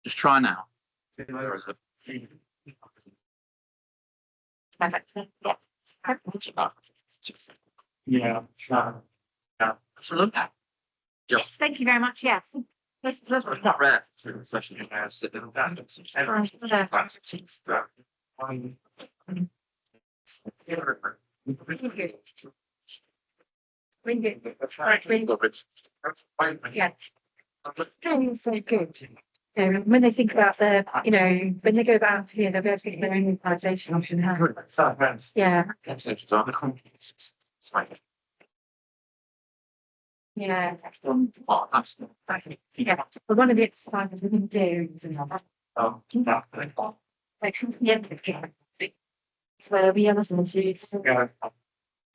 Just try now. Or is it? Perfect. Yeah. Yeah, sure. Yeah. Absolutely. Yes, thank you very much. Yes. This is lovely. It's not rare. Session you guys sit down. Ring it. Yeah. It's so good. When they think about their, when they go about, they'll be able to think of their own organisation. Yeah. Yeah. Oh, that's Yeah. But one of the exercises we can do is like the end of the game. It's where we understand to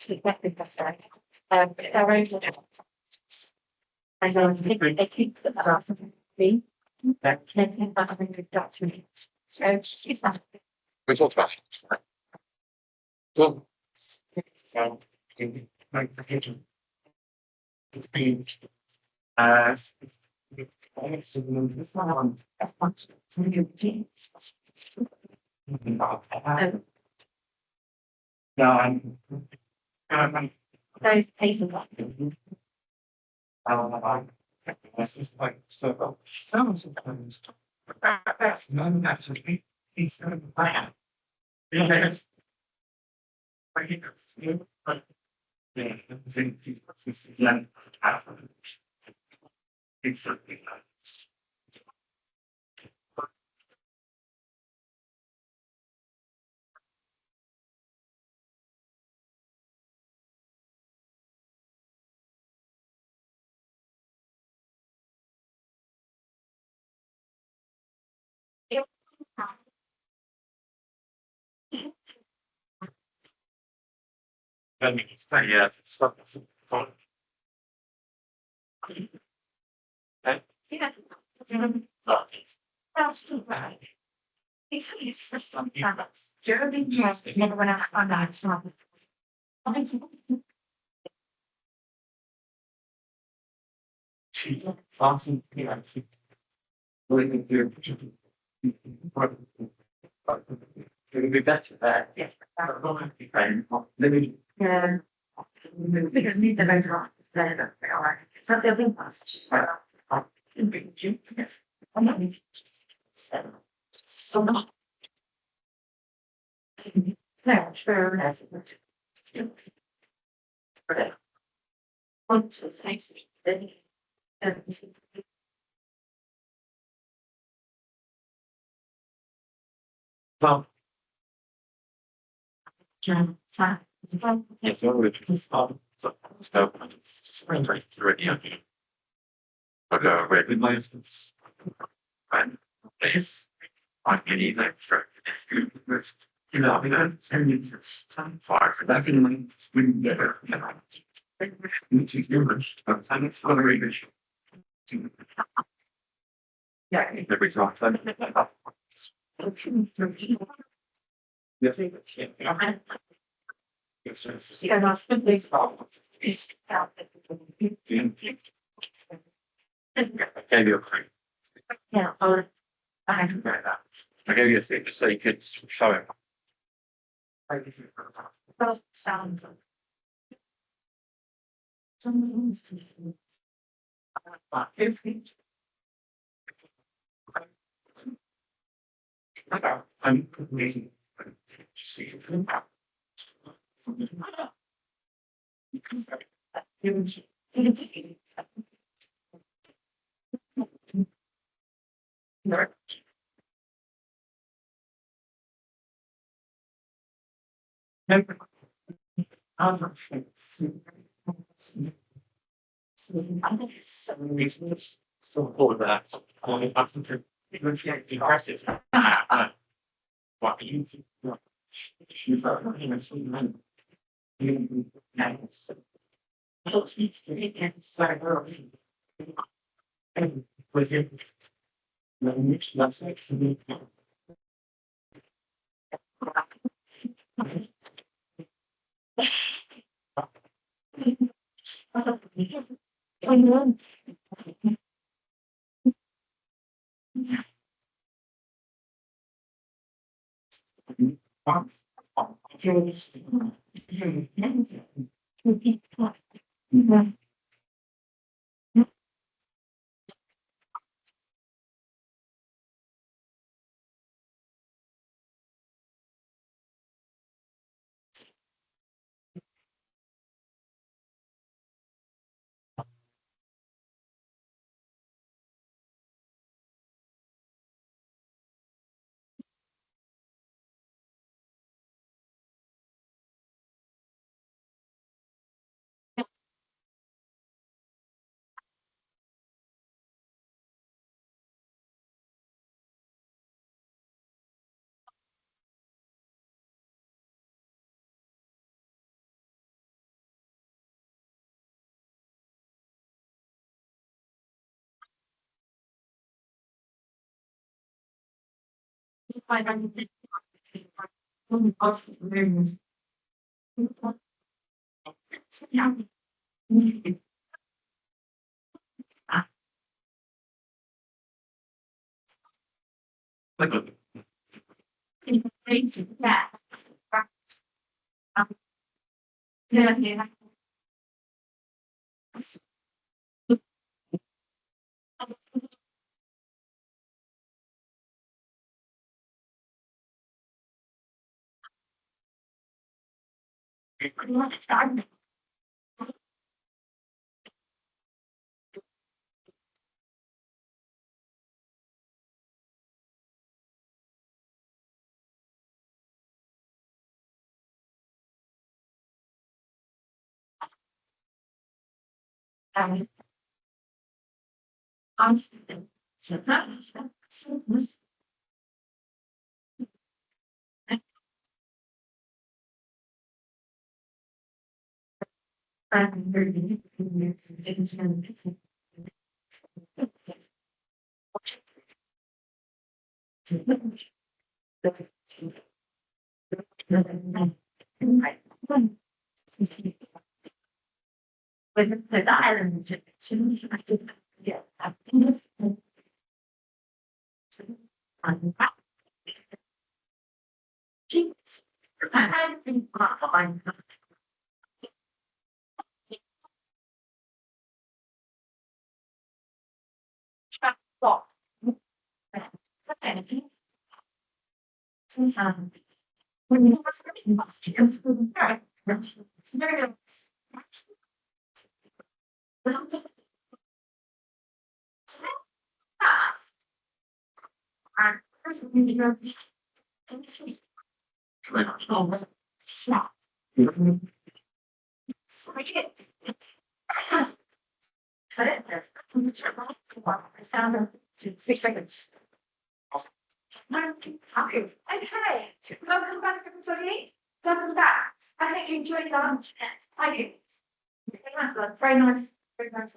the method that's right. Their own. And they think that that's me. Then think that having good documents. So it's that. we talked about. Well, so, like the kitchen. It's been, no, I'm, Those pieces. this is like, so, sometimes, that's none actually, it's not bad. Yes. Yeah, I think this is like, it's something like. I mean, it's like, yeah, it's something fun. Yeah. That's too bad. It's for some products. Jeremy just never went out on that. So. She's awesome, yeah, she. Really good. It'll be better there. Yes. Let me. Yeah. Because need the voter off there. So they'll be lost. So much. So sure. Once it's nice. Well, John. Yes, I would just spring right through it, yeah. But red license. And it's I can either extra. You know, I mean, it's far for that feeling. We get it. Which is humorous. I'm very good. Yeah, the result. Yes. So that's the baseball. I gave you a clue. Yeah. I gave you a thing so you could show him. Both sound. I'm amazing. So for that, after impressive. What do you think? She's with him. That's actually. With the island, yeah. Okay, welcome back everybody. Welcome back. I hope you enjoyed lunch. I do. Very nice, very nice.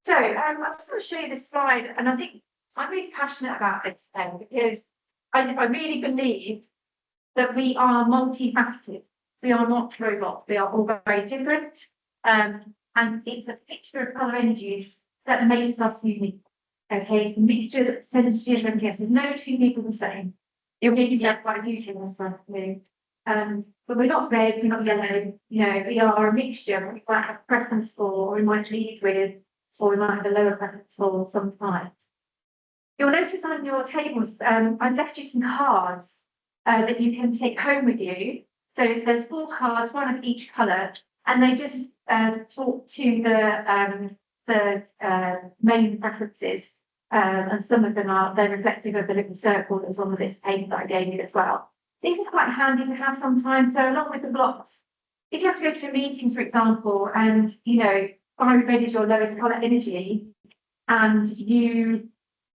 So, I'm just going to show you this slide, and I think I'm really passionate about this because I really believe that we are multifaceted. We are not robots. We are all very different. And it's a picture of colour energies that makes us unique. Okay, it's a mixture of sensitive and yes, there's no two people the same. You'll make yourself quite beauty in this one. But we're not red, we're not yellow, we are a mixture. We might have preference for, or we might lead with, or we might have a lower preference for sometimes. You'll notice on your tables, I've left you some cards that you can take home with you. So there's 4 cards, one of each colour, and they just talk to the main preferences. And some of them they're reflective of the little circle that's on this paper that I gave you as well. These are quite handy to have sometimes. So along with the blocks, if you have to go to a meeting, for example, and fiery red is your lowest colour energy, and you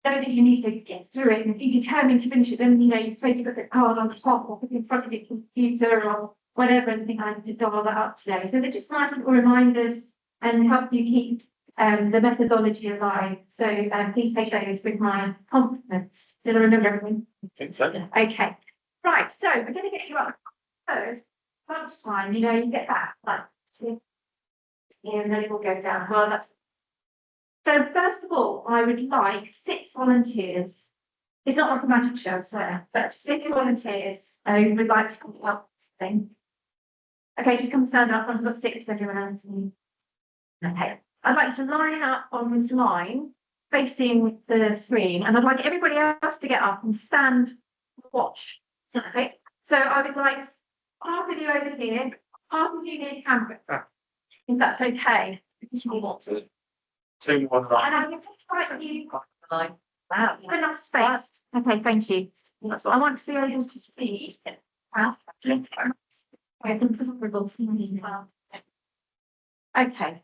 don't think you need to get through it, and if you're determined to finish it, then you supposed to put the card on the top or put it in front of your computer or whatever, and think I need to dial that up today. So they're just nice little reminders and help you keep the methodology alive. So please take those with my compliments. Did I remember everything? I think so. Okay. Right, so we're going to get you up first. Lunchtime, you get that, like, and then it will go down. Well, that's so first of all, I would like 6 volunteers It's not like a magic show, I swear, but 6 volunteers who would like to come up with something. Okay, just come stand up. I've got 6, everyone else. Okay, I'd like you to line up on this line facing the screen, and I'd like everybody else to get up and stand and watch. Okay, so I would like half of you over here, half of you near camera, if that's okay. Two, one, And I'm going to try you. Wow, enough space. Okay, thank you. I want to be able to see. Wow. Okay.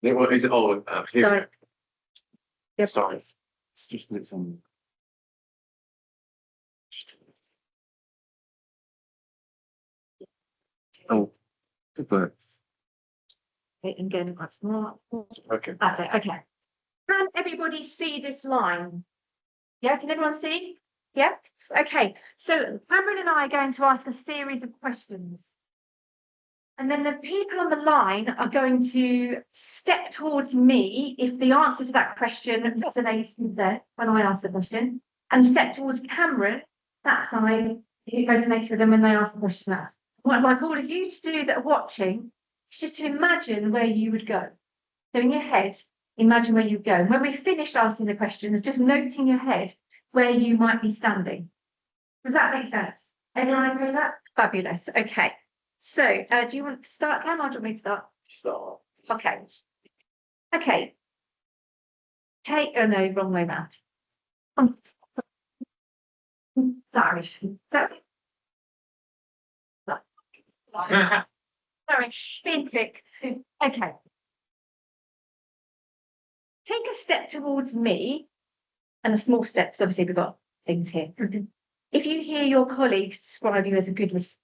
Yeah, what is it? Oh, here. Sorry. Yep. Sorry. It's just it's on. Oh, good work. Okay, and again, that's more. Okay. That's it, okay. Can everybody see this line? Yeah, can everyone see? Yeah, okay. So Cameron and I are going to ask a series of questions. And then the people on the line are going to step towards me if the answer to that question resonates with them when I ask the question, and step towards Cameron, that side, if it resonates with them when they ask the question. That's what I'd like all of you to do that are watching, is just to imagine where you would go. So in your head, imagine where you go. And when we've finished asking the questions, just note in your head where you might be standing. Does that make sense? Everyone agree with that? Fabulous. Okay. So do you want to start, Cam, or do you want me to start? Start. Okay. Okay. Oh no, wrong way round. Sorry. Sorry, being thick. Okay. Take a step towards me, and a small steps, obviously we've got things here. If you hear your colleagues describe you as a good listener.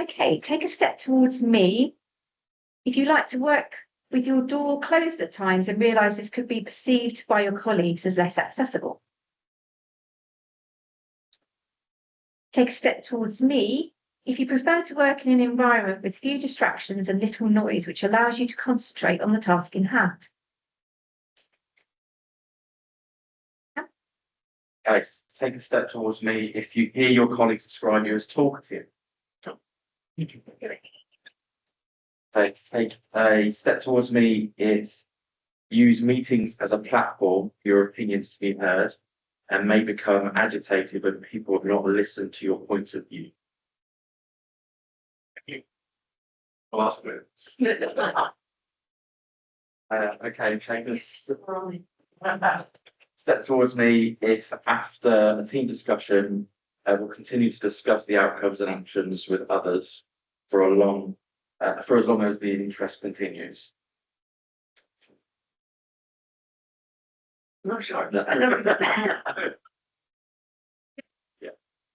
Okay, take a step towards me. If you like to work with your door closed at times and realise this could be perceived by your colleagues as less accessible. Take a step towards me if you prefer to work in an environment with few distractions and little noise, which allows you to concentrate on the task in hand. Okay, take a step towards me if you hear your colleagues describe you as talkative. Take a step towards me if you use meetings as a platform for your opinions to be heard and may become agitated when people have not listened to your point of view. Last bit. Okay, take a step towards me if after a team discussion we'll continue to discuss the outcomes and actions with others for as long as the interest continues. Not sure.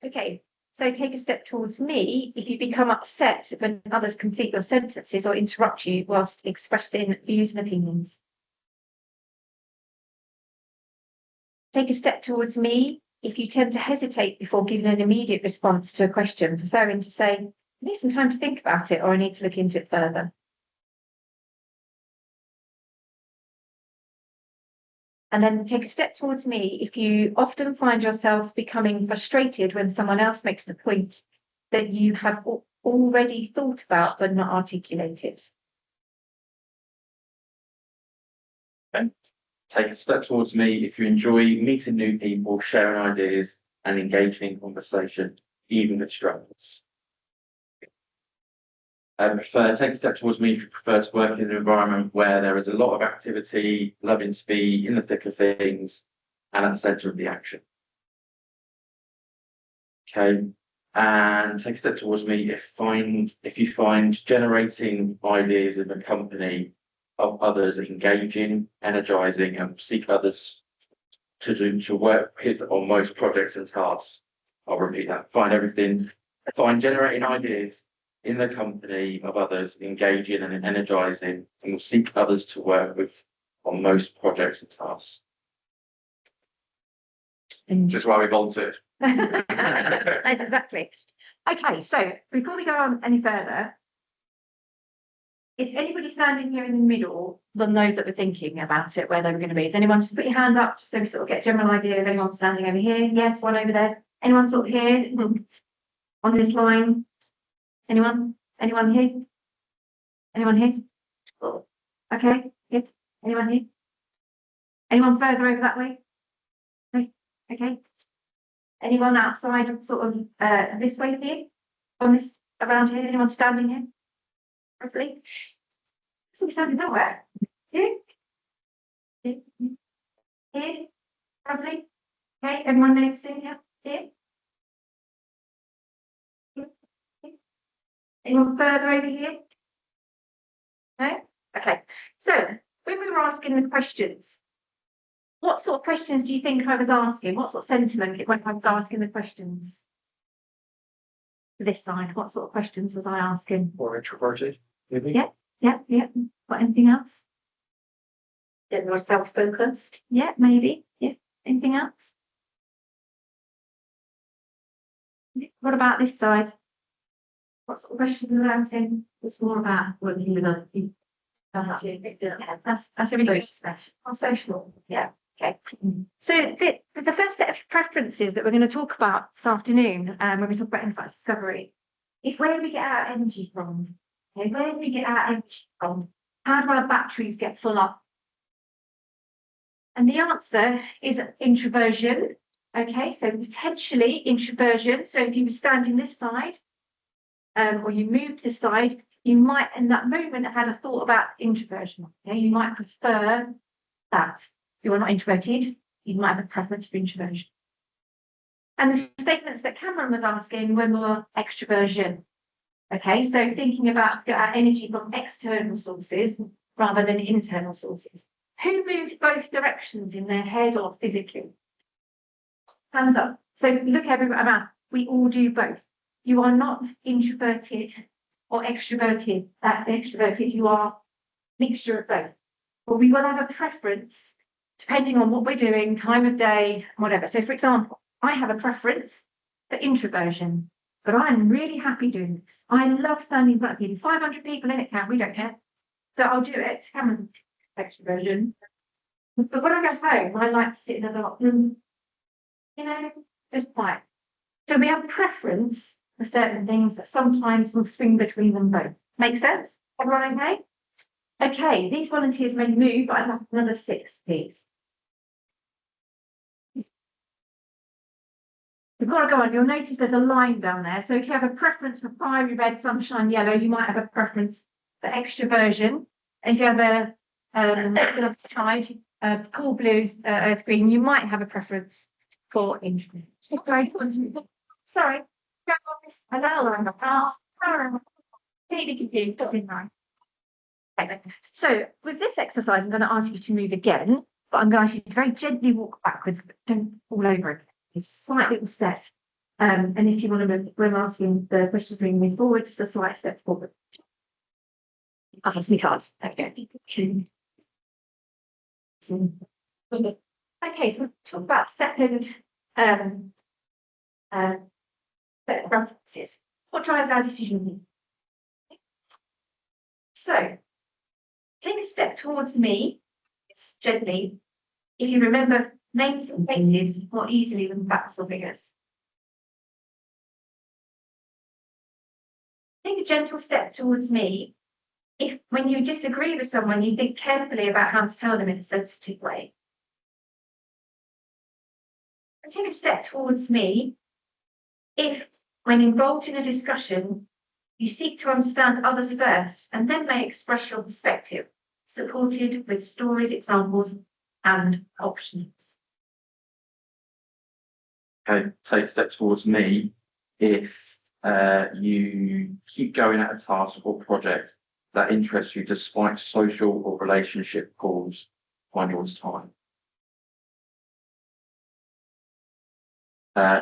Okay, so take a step towards me if you become upset when others complete your sentences or interrupt you whilst expressing views and opinions. Take a step towards me if you tend to hesitate before giving an immediate response to a question, preferring to say, I need some time to think about it, or I need to look into it further. And then take a step towards me if you often find yourself becoming frustrated when someone else makes the point that you have already thought about but not articulated. Okay. Take a step towards me if you enjoy meeting new people, sharing ideas, and engaging in conversation, even with strangers. Take a step towards me if you prefer to work in an environment where there is a lot of activity, loving to be in the thick of things, and at the centre of the action. Okay, and take a step towards me if you find generating ideas in the company of others engaging, energizing, and seek others to work with on most projects and tasks. I'll repeat that. Find generating ideas in the company of others, engaging and energizing, and will seek others to work with on most projects and tasks. And Just why we volunteered. That's exactly. Okay, so before we go on any further, is anybody standing here in the middle than those that were thinking about it, where they were going to be? Is anyone, just put your hand up just so we sort of get a general idea of anyone standing over here? Yes, one over there. Anyone sort of here on this line? Anyone? Anyone here? Anyone here? Oh, okay, good. Anyone here? Anyone further over that way? No? Okay. Anyone outside of sort of this way here? On this around here? Anyone standing here? Roughly? So we're standing nowhere. Here? Here? Here? Roughly? Okay, everyone next to here? Here? Here? Here? Anyone further over here? No? Okay. So when we were asking the questions, what sort of questions do you think I was asking? What sort of sentiment when I was asking the questions? This side, what sort of questions was I asking? More introverted, maybe? Yeah. What, anything else? Get more self-focused. Yeah, maybe. Yeah. Anything else? What about this side? What sort of questions was I asking? It's more about working with other people. That's a really good special. On social. Yeah. Okay. So the first set of preferences that we're going to talk about this afternoon, when we talk about insight discovery, is where do we get our energy from? Okay, where do we get our energy from? How do our batteries get full up? And the answer is introversion. Okay, so potentially introversion. So if you were standing this side, or you moved this side, you might in that moment have had a thought about introversion. Okay, you might prefer that. If you are not introverted, you might have a preference for introversion. And the statements that Cameron was asking were more extroversion. Okay, so thinking about our energy from external sources rather than internal sources. Who moved both directions in their head or physically? Hands up. So look everyone around. We all do both. You are not introverted or extroverted. Extroverted, you are a mixture of both. But we will have a preference depending on what we're doing, time of day, whatever. So for example, I have a preference for introversion, but I'm really happy doing this. I love standing in front of people. 500 people in it count, we don't care. So I'll do it. Cameron, extroversion. But when I go home, I like to sit in a dark room, you know, just quiet. So we have a preference for certain things that sometimes will swing between them both. Make sense? Everyone okay? Okay, these volunteers may move, but I have another 6, please. Before I go on, you'll notice there's a line down there. So if you have a preference for fiery red, sunshine yellow, you might have a preference for extroversion. If you have a side, cool blues, earth green, you might have a preference for introversion. Sorry. Okay. So with this exercise, I'm going to ask you to move again, but I'm going to ask you to very gently walk backwards, but don't fall over again. It's a slight little step. And if you want to move, when asking the questions, bring me forward, just a slight step forward. I'll have some cards. Okay. Okay, so we'll talk about second set of references. What drives our decision? So take a step towards me, it's gently. If you remember names and faces more easily than facts or figures. Take a gentle step towards me. If when you disagree with someone, you think carefully about how to tell them in a sensitive way. And take a step towards me. If when involved in a discussion, you seek to understand others first and then may express your perspective, supported with stories, examples, and options. Okay, take a step towards me if you keep going at a task or project that interests you despite social or relationship calls on your time.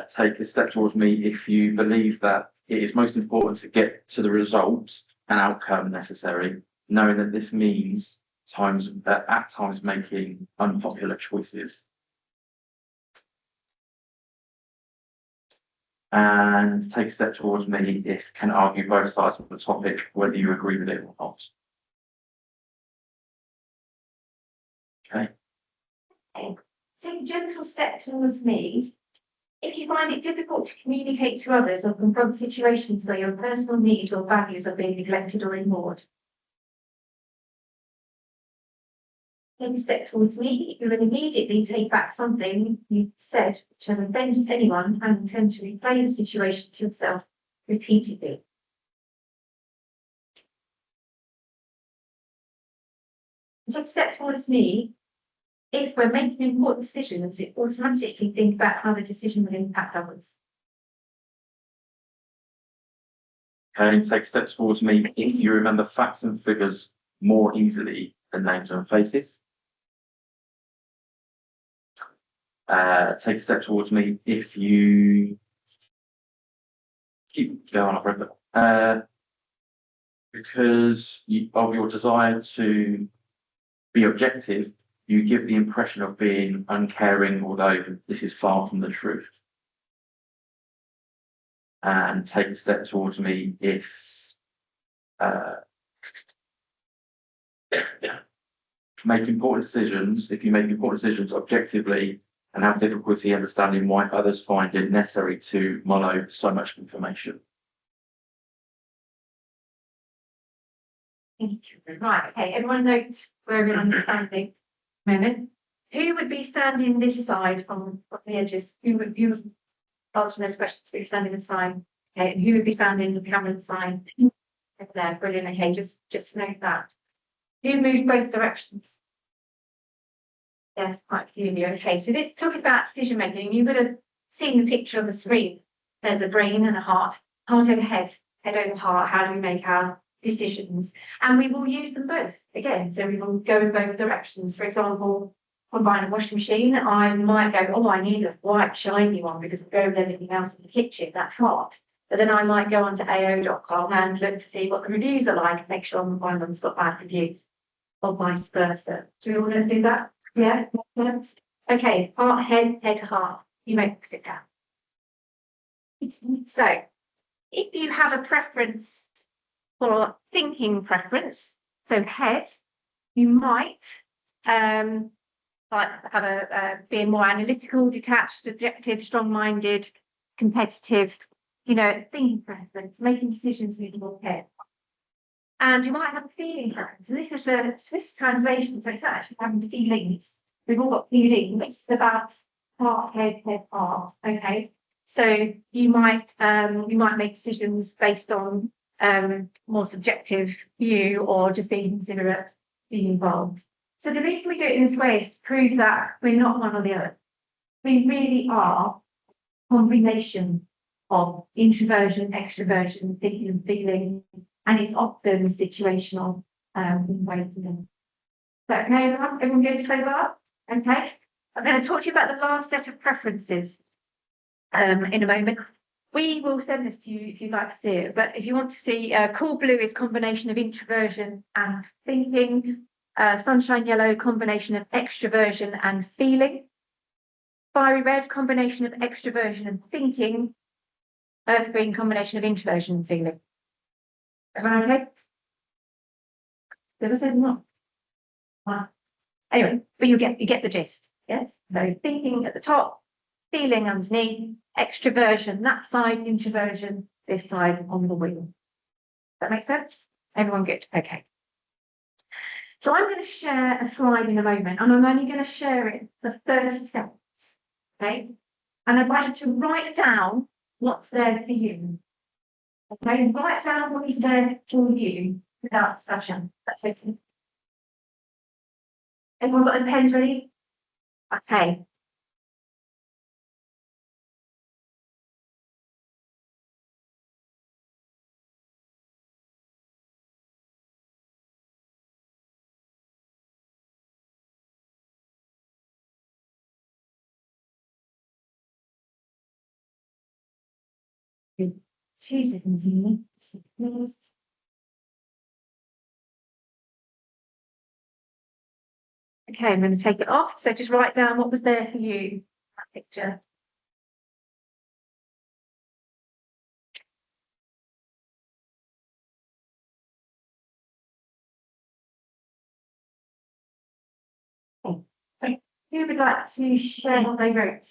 Take a step towards me if you believe that it is most important to get to the result and outcome necessary, knowing that this means at times making unpopular choices. And take a step towards me if can argue both sides of the topic, whether you agree with it or not. Okay. Take a gentle step towards me. If you find it difficult to communicate to others or confront situations where your personal needs or values are being neglected or ignored. Take a step towards me if you will immediately take back something you said which has offended anyone and intend to replay the situation to yourself repeatedly. Take a step towards me if we're making important decisions, you automatically think about how the decision will impact others. Okay, take a step towards me if you remember facts and figures more easily than names and faces. Take a step towards me if you keep going. I've read that. Because of your desire to be objective, you give the impression of being uncaring, although this is far from the truth. And take a step towards me if make important decisions, if you make important decisions objectively and have difficulty understanding why others find it necessary to mull so much information. Thank you. Right, okay, everyone notes where everyone's standing. Moment. Who would be standing this side from the edges? Who would answer those questions? Be standing this side. Okay, and who would be standing the camera side? Over there, brilliant. Okay, just note that. Who moved both directions? Yes, quite a few of you. Okay, so this talking about decision making. You would have seen the picture on the screen. There's a brain and a heart over head, head over heart. How do we make our decisions? And we will use them both again. So we will go in both directions. For example, on buying a washing machine, I might go, oh, I need a white shiny one because I'm going with everything else in the kitchen. That's hot. But then I might go onto AO.com and look to see what the reviews are like and make sure I'm buying one that's got bad reviews, or vice versa. Do we want to do that? Yeah. Okay. Heart, head, heart. You may sit down. So, if you have a preference for thinking preference, so head, you might like have a being more analytical, detached, objective, strong-minded, competitive, thinking preference, making decisions with your head. And you might have a feeling preference. And this is a Swiss translation, so it's not actually having feelings. We've all got feelings. It's about heart, head, heart. Okay. So you might make decisions based on more subjective view or just being considerate, being involved. So the reason we do it in this way is to prove that we're not one or the other. We really are a combination of introversion, extroversion, thinking and feeling, and it's often situational in ways. So, okay, everyone good so far? Okay. I'm going to talk to you about the last set of preferences in a moment. We will send this to you if you'd like to see it, but if you want to see, cool blue is combination of introversion and thinking, sunshine yellow, combination of extroversion and feeling, fiery red, combination of extroversion and thinking, earth green, combination of introversion and feeling. Everyone okay? Did I say not? Anyway, but you get the gist. Yes. So thinking at the top, feeling underneath, extroversion that side, introversion this side on the wheel. That makes sense? Everyone good? Okay. So I'm going to share a slide in a moment, and I'm only going to share it for 30 seconds. Okay. And I'd like you to write down what's there for you. Okay, write down what is there for you without discussion. That's it. Everyone got their pens ready? Okay. Two seconds, please. Okay, I'm going to take it off. So just write down what was there for you. That picture. who would like to share what they wrote?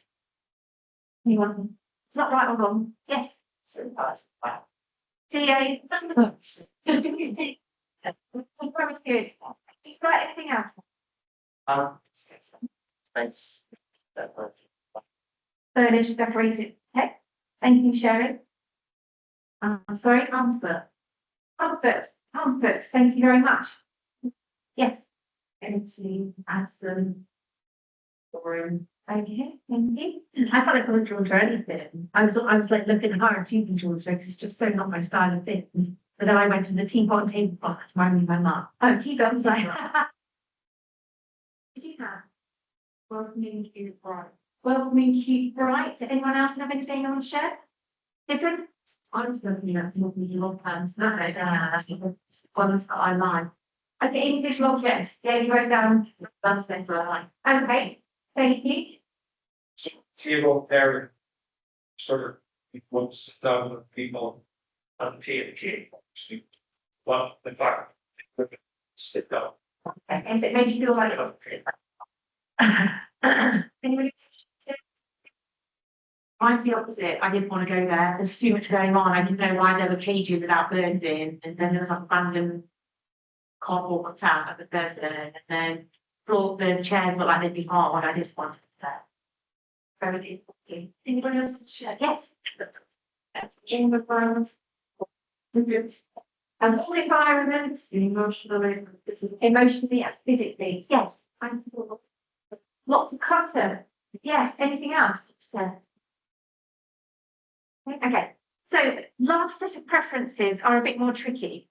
Anyone? It's not right or wrong. Yes. So that's wow. TA. Very good. Did you write anything else? Thanks. That was. Furnished, decorated. Okay. Thank you, Sharon. Sorry, comfort. Comfort. Comfort. Thank you very much. Yes. Empty, Aston, room. Okay. Thank you. I can't like draw or anything. I was like looking at higher tea controls because it's just so not my style of things. But then I went to the teapot and tablecloth to marry my mum. Oh, geez, I was like, did you have? Welcoming cute bright. Welcoming, cute, bright. Does anyone else have anything they want to share? Different? I was looking at long plans. That's the ones that I like. Okay, individual objects. Yeah, you wrote down. That's things that I like. Okay, thank you. Table there. Sort of wants down with people on tea and cake. Well, the fact. Sit down. Okay, so it made you feel like. Anybody? Mine's the opposite. I didn't want to go there. There's too much going on. I didn't know why there were cages without birds in, and then there was like random cardboard cut out at the person, and then floor the chairs looked like they'd be hard. I just wanted that. Very good. Anybody else share? Yes. In the grounds. All environments, Emotionally. emotionally, yes, physically, yes. Lots of clutter. Yes, anything else? Yeah. Okay, so last set of preferences are a bit more tricky.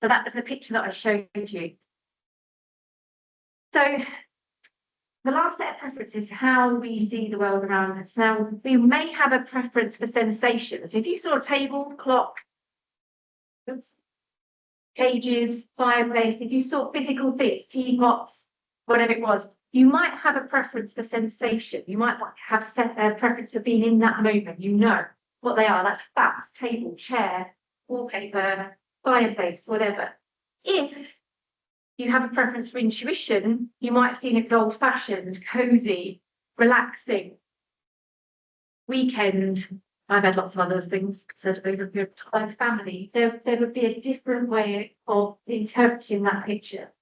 So that was the picture that I showed you. So the last set of preferences is how we see the world around us. Now, we may have a preference for sensations. If you saw a table, clock, cages, fireplace, if you saw physical things, teapots, whatever it was, you might have a preference for sensation. You might have a preference for being in that moment. You know what they are. That's fact, table, chair, wallpaper, fireplace, whatever. If you have a preference for intuition, you might have seen it's old-fashioned, cozy, relaxing, weekend. I've had lots of other things said over a period of time. Family. There would be a different way of interpreting that picture.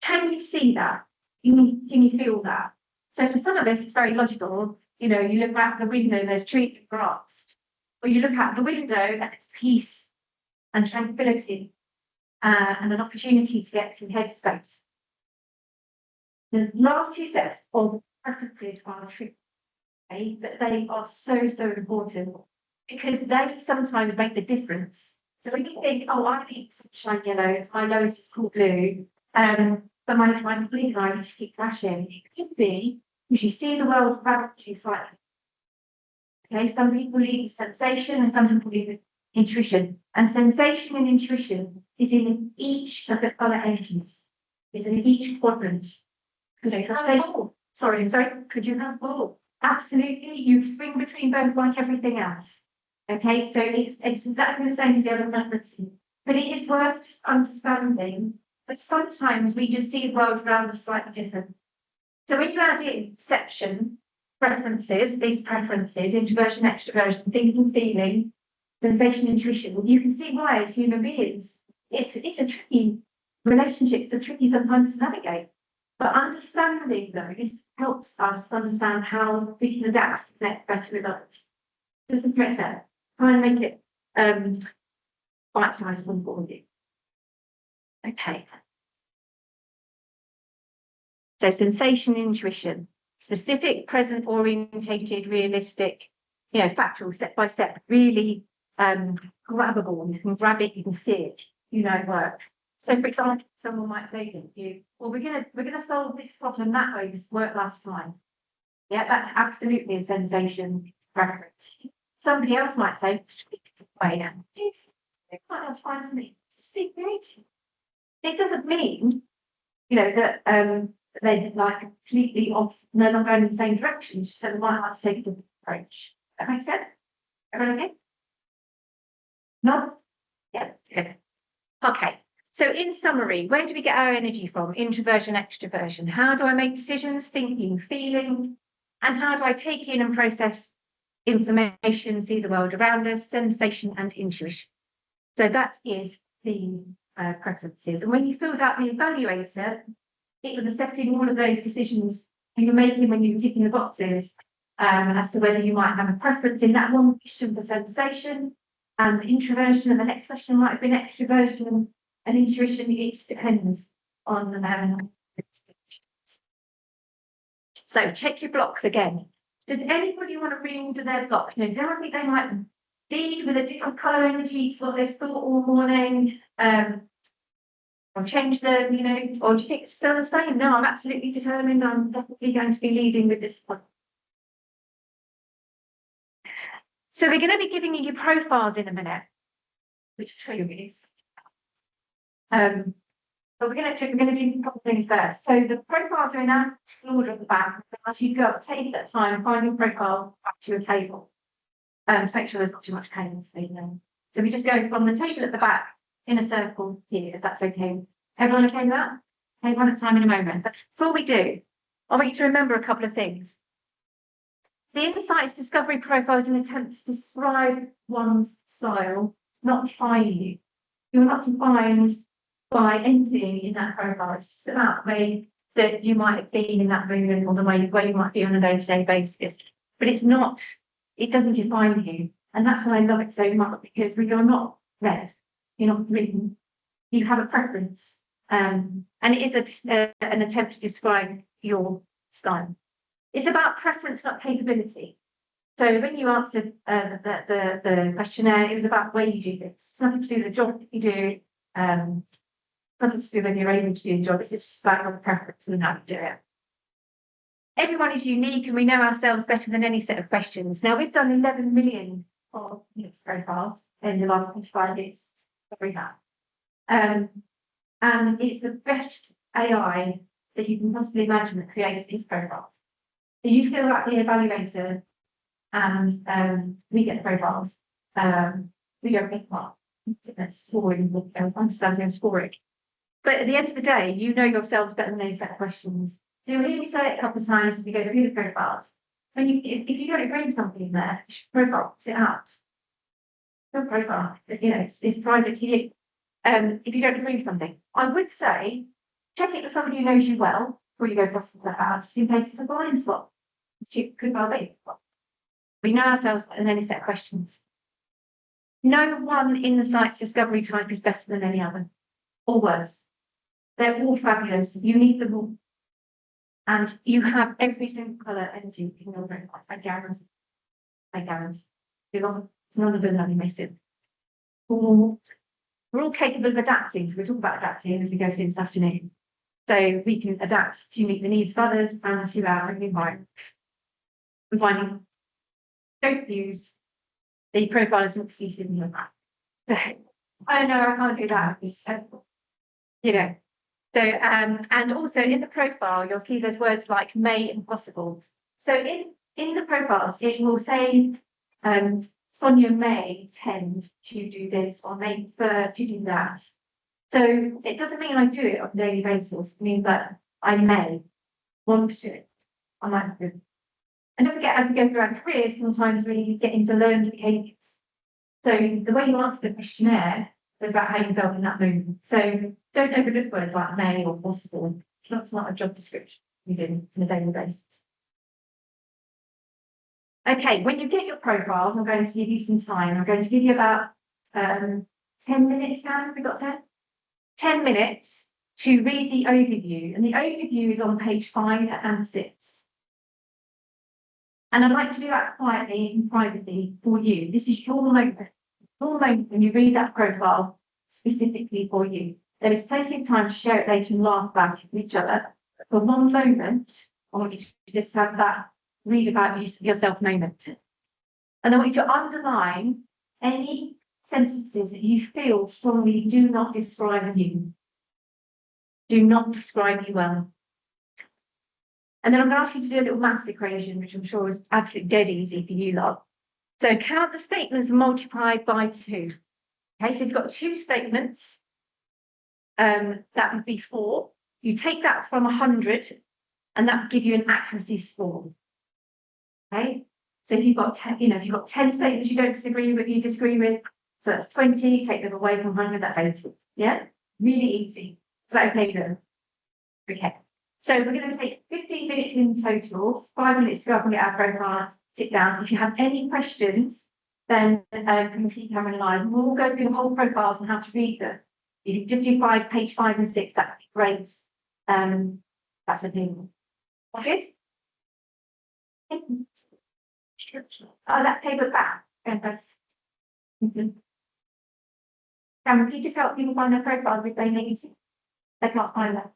Can you see that? Can you feel that? So for some of us, it's very logical. You know, you look out the window, there's trees and grass. Or you look out the window and it's peace and tranquility and an opportunity to get some headspace. The last two sets of preferences are tricky, okay? But they are so important because they sometimes make the difference. So when you think, oh, I need sunshine yellow, my lowest is called blue, but my blue line just keep flashing. It could be because you see the world around you slightly. Okay, some people lead with sensation and some people lead with intuition. And sensation and intuition is in each of the colour engines, is in each quadrant. Sorry, could you have both? Absolutely, you swing between both like everything else. Okay, so it's exactly the same as the other preferences, but it is worth just understanding that sometimes we just see the world around us slightly different. So when you add in perception, preferences, these preferences, introversion, extroversion, thinking, feeling, sensation, intuition, you can see why as human beings, it's a tricky relationship, it's a tricky sometimes to navigate. But understanding those helps us understand how we can adapt to connect better with others. Just a better, try and make it bite-sized for you. Okay. So sensation, intuition, specific, present orientated, realistic, factual, step by step, really grabbable. You can grab it, you can see it, it works. So for example, someone might say to you, well, we're gonna solve this problem that way, this worked last time. Yeah, that's absolutely a sensation preference. Somebody else might say, wait, it might not find to me. Speak creative. It doesn't mean, that they're like completely off, they're not going in the same direction, so they might have to take a different approach. That makes sense? Everyone okay? No? Yeah, good. Okay, So in summary, where do we get our energy from? Introversion, extroversion. How do I make decisions, thinking, feeling? And how do I take in and process information, see the world around us, sensation and intuition? So that is the preferences. And when you filled out the evaluator, it was assessing all of those decisions you were making when you were ticking the boxes as to whether you might have a preference in that one question for sensation and introversion, and the next question might have been extroversion and intuition. It just depends on so check your blocks again. Does anybody want to reorder their block? Now, does anyone think they might lead with a different colour energy to what they've thought all morning? Or change them, you know, or do you think it's still the same? No, I'm absolutely determined. I'm definitely going to be leading with this one. So we're going to be giving you your profiles in a minute, which show you is. But we're going to do a couple of things first. So the profiles are in our order at the back. As you go, take that time, find your profile back to your table. To make sure there's not too much chaos. So we just go from the table at the back in a circle here, if that's okay. Everyone okay with that? Okay, one at a time in a moment. But before we do, I want you to remember a couple of things. The insights discovery profile is an attempt to describe one's style, not define you. You're not defined by anything in that profile. It's just about the way that you might have been in that moment or the way you might be on a day-to-day basis. But it's not, it doesn't define you. And that's why I love it so much, because when you're not red, you're not green, you have a preference. And it is an attempt to describe your style. It's about preference, not capability. So when you answered the questionnaire, it was about where you do this. It's nothing to do with the job that you do. Nothing to do with whether you're able to do the job. It's just about your preference and how to do it. Everyone is unique, and we know ourselves better than any set of questions. Now, we've done 11 million of profiles in the last 25 years. We have. And it's the best AI that you can possibly imagine that creates these profiles. So you fill out the evaluator, and we get the profiles. We don't make one. It's scoring, understanding and scoring. But at the end of the day, you know yourselves better than any set of questions. So you'll hear me say it a couple of times as we go through the profiles. When if you don't agree with something in there, profile, sit out. Your profile, it's private to you. If you don't agree with something, I would say check it with somebody who knows you well before you go process that out, just in case it's a blind spot, which it could well be. We know ourselves better than any set of questions. No one in the site's discovery type is better than any other, or worse. They're all fabulous. You need them all. And you have every single colour energy in your brain. I guarantee. I guarantee. None of them are missing. We're all capable of adapting. So we'll talk about adapting as we go through this afternoon. So we can adapt to meet the needs of others and to our own environment. And finally, don't use the profile as an excuse in your back. So, oh no, I can't do that. So, and also in the profile, you'll see there's words like may and possible. So in the profiles, it will say, Sonia may tend to do this or may prefer to do that. So it doesn't mean I do it on a daily basis. It means that I may want to do it. I might do. And don't forget, as we go through our careers, sometimes we get into learned behaviours. So the way you answer the questionnaire is about how you felt in that moment. So don't overlook words like may or possible. That's not a job description you do on a daily basis. Okay, when you get your profiles, I'm going to give you some time. I'm going to give you about 10 minutes now. Have we got 10? 10 minutes to read the overview. And the overview is on page 5 and 6. And I'd like to do that quietly and privately for you. This is your moment when you read that profile specifically for you. There is plenty of time to share it later and laugh about it with each other. For one moment, I want you to just have that read about yourself moment. And I want you to underline any sentences that you feel strongly do not describe you. Do not describe you well. And then I'm going to ask you to do a little maths equation, which I'm sure is absolutely dead easy for you lot. So count the statements multiplied by 2. Okay, so you've got 2 statements. that would be 4. You take that from 100 and that would give you an accuracy score. Okay, so if you've got 10, if you've got 10 statements you don't disagree with, so that's 20, take them away from 100, that's 80. Yeah, really easy. Is that okay then? Okay, so we're going to take 15 minutes in total, 5 minutes to go up and get our profiles, sit down. If you have any questions, then you can see Cameron and I, we'll go through the whole profiles and how to read them. If you just do page 5 and 6, that'd be great. That's a thing. Good. Oh, that table back. Cameron, can you just help people find their profiles if they need to? They can't find that.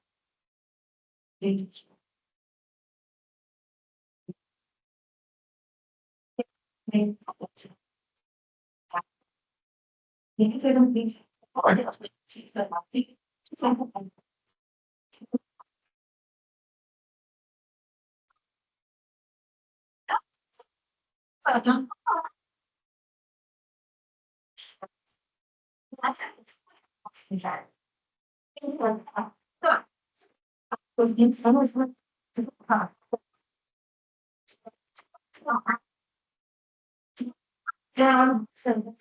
Down, so.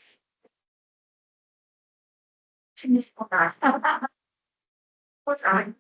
What's on?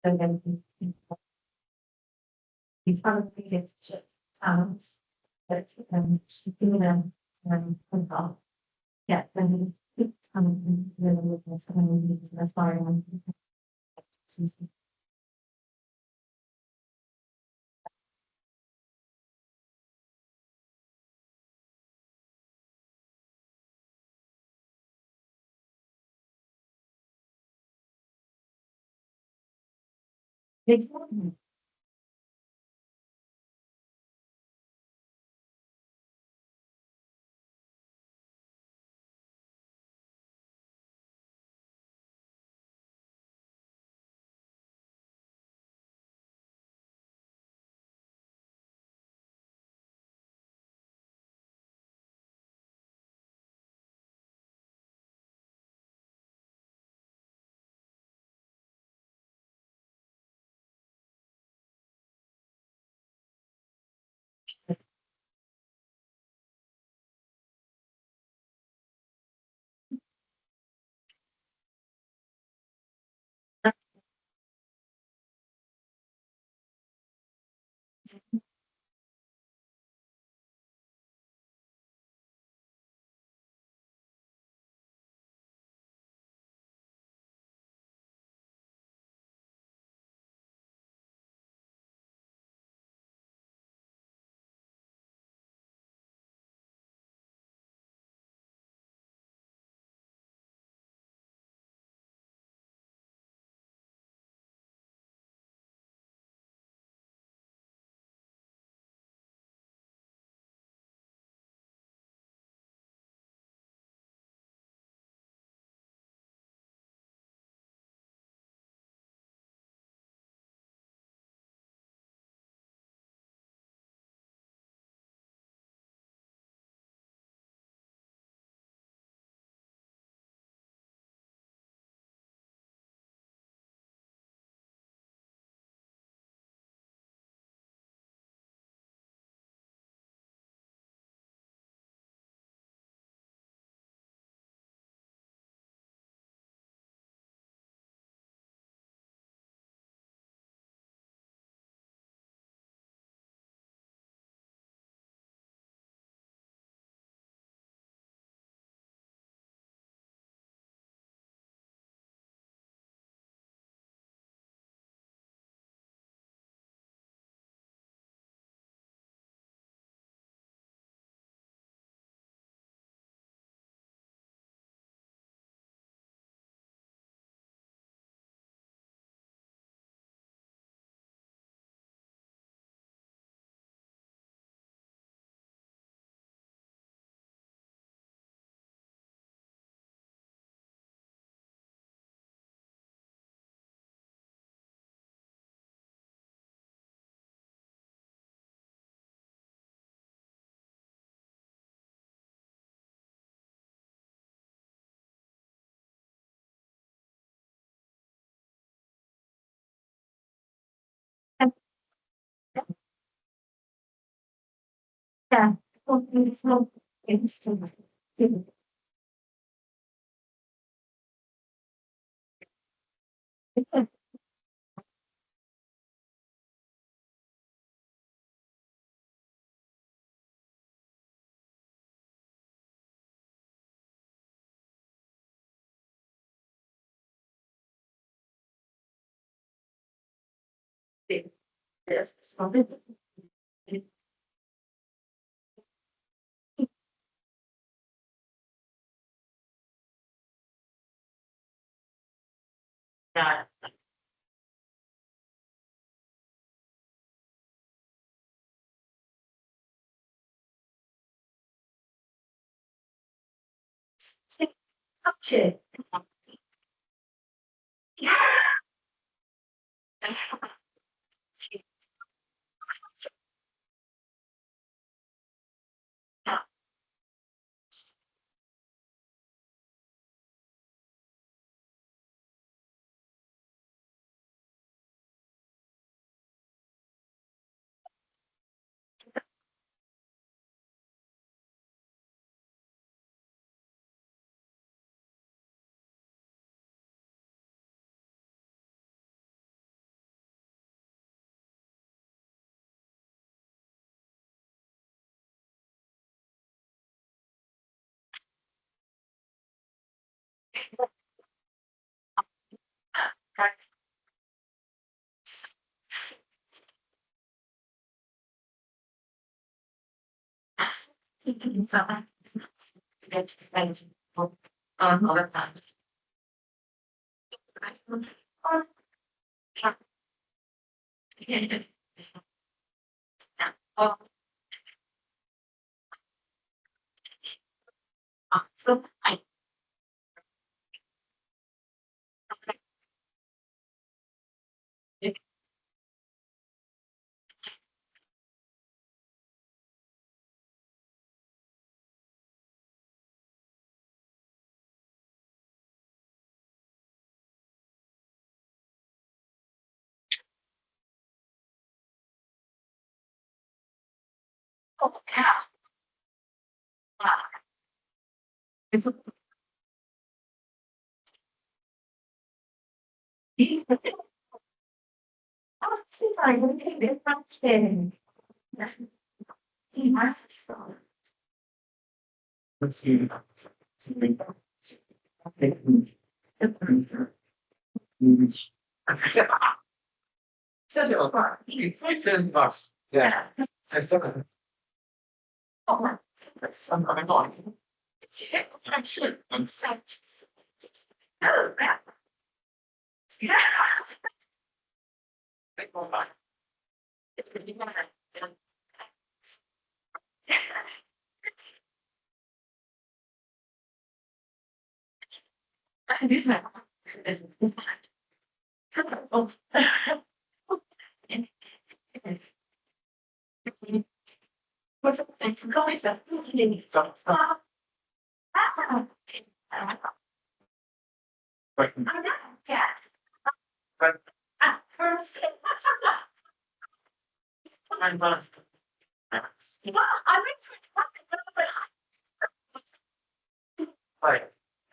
And then it's But, you know, about, yeah, then it's really with this, that's why I'm. Yeah. It's not, it's. Yes, something. Yeah. Capture. Let's see. Says it on bar. It says bus. Yeah. Says something. Oh, that's something on. Actually, I'm French. Oh, yeah. Yeah. This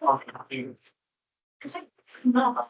one is. Oh.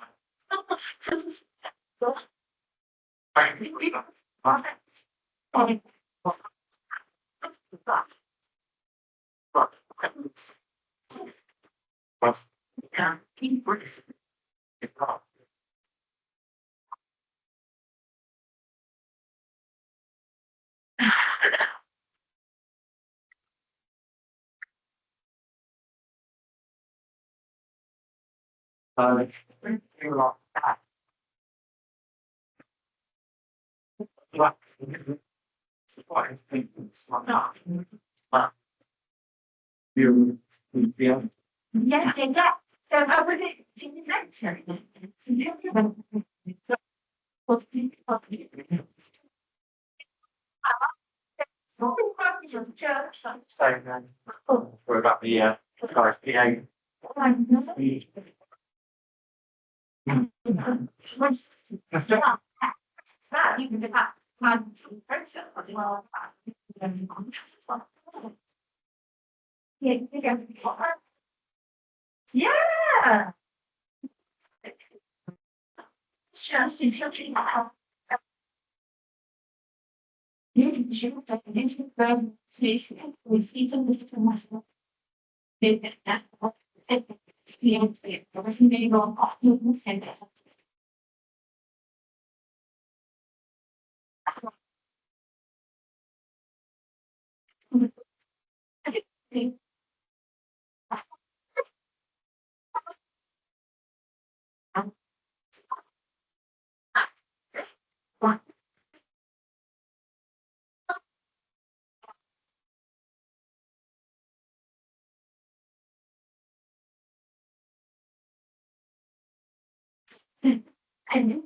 You, yeah. Yeah. So I would see you later. So, we're about the, guys, PA. Yeah. Just is looking at. With even with myself. That's what experience it. There was many wrong often said that. And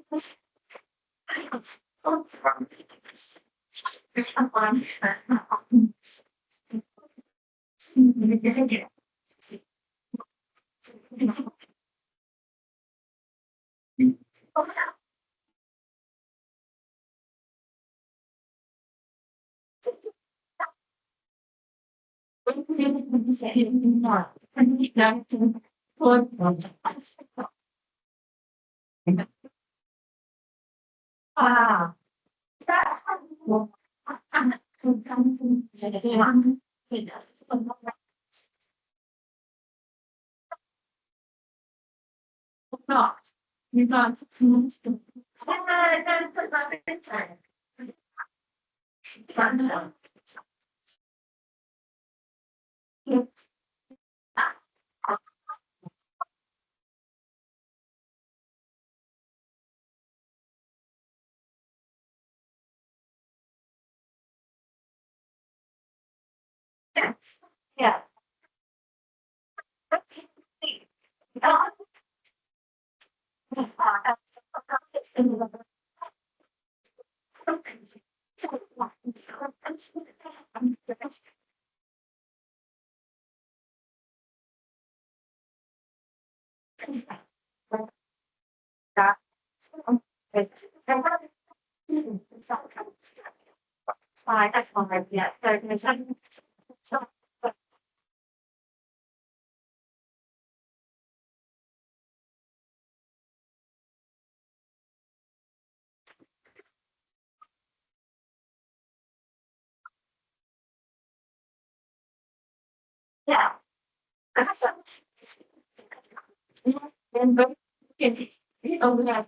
Ah, that not. You're not. Yeah. Fine, that's fine, yeah, so. Yeah. That's a- And but- Oh, yeah.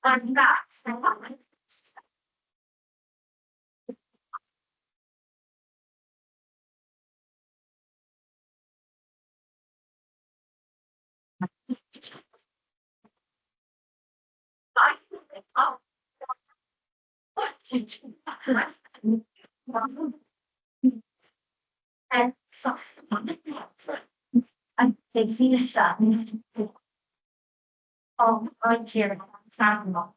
I'm not. And so. I can see the shot. Oh, I care. Sound not.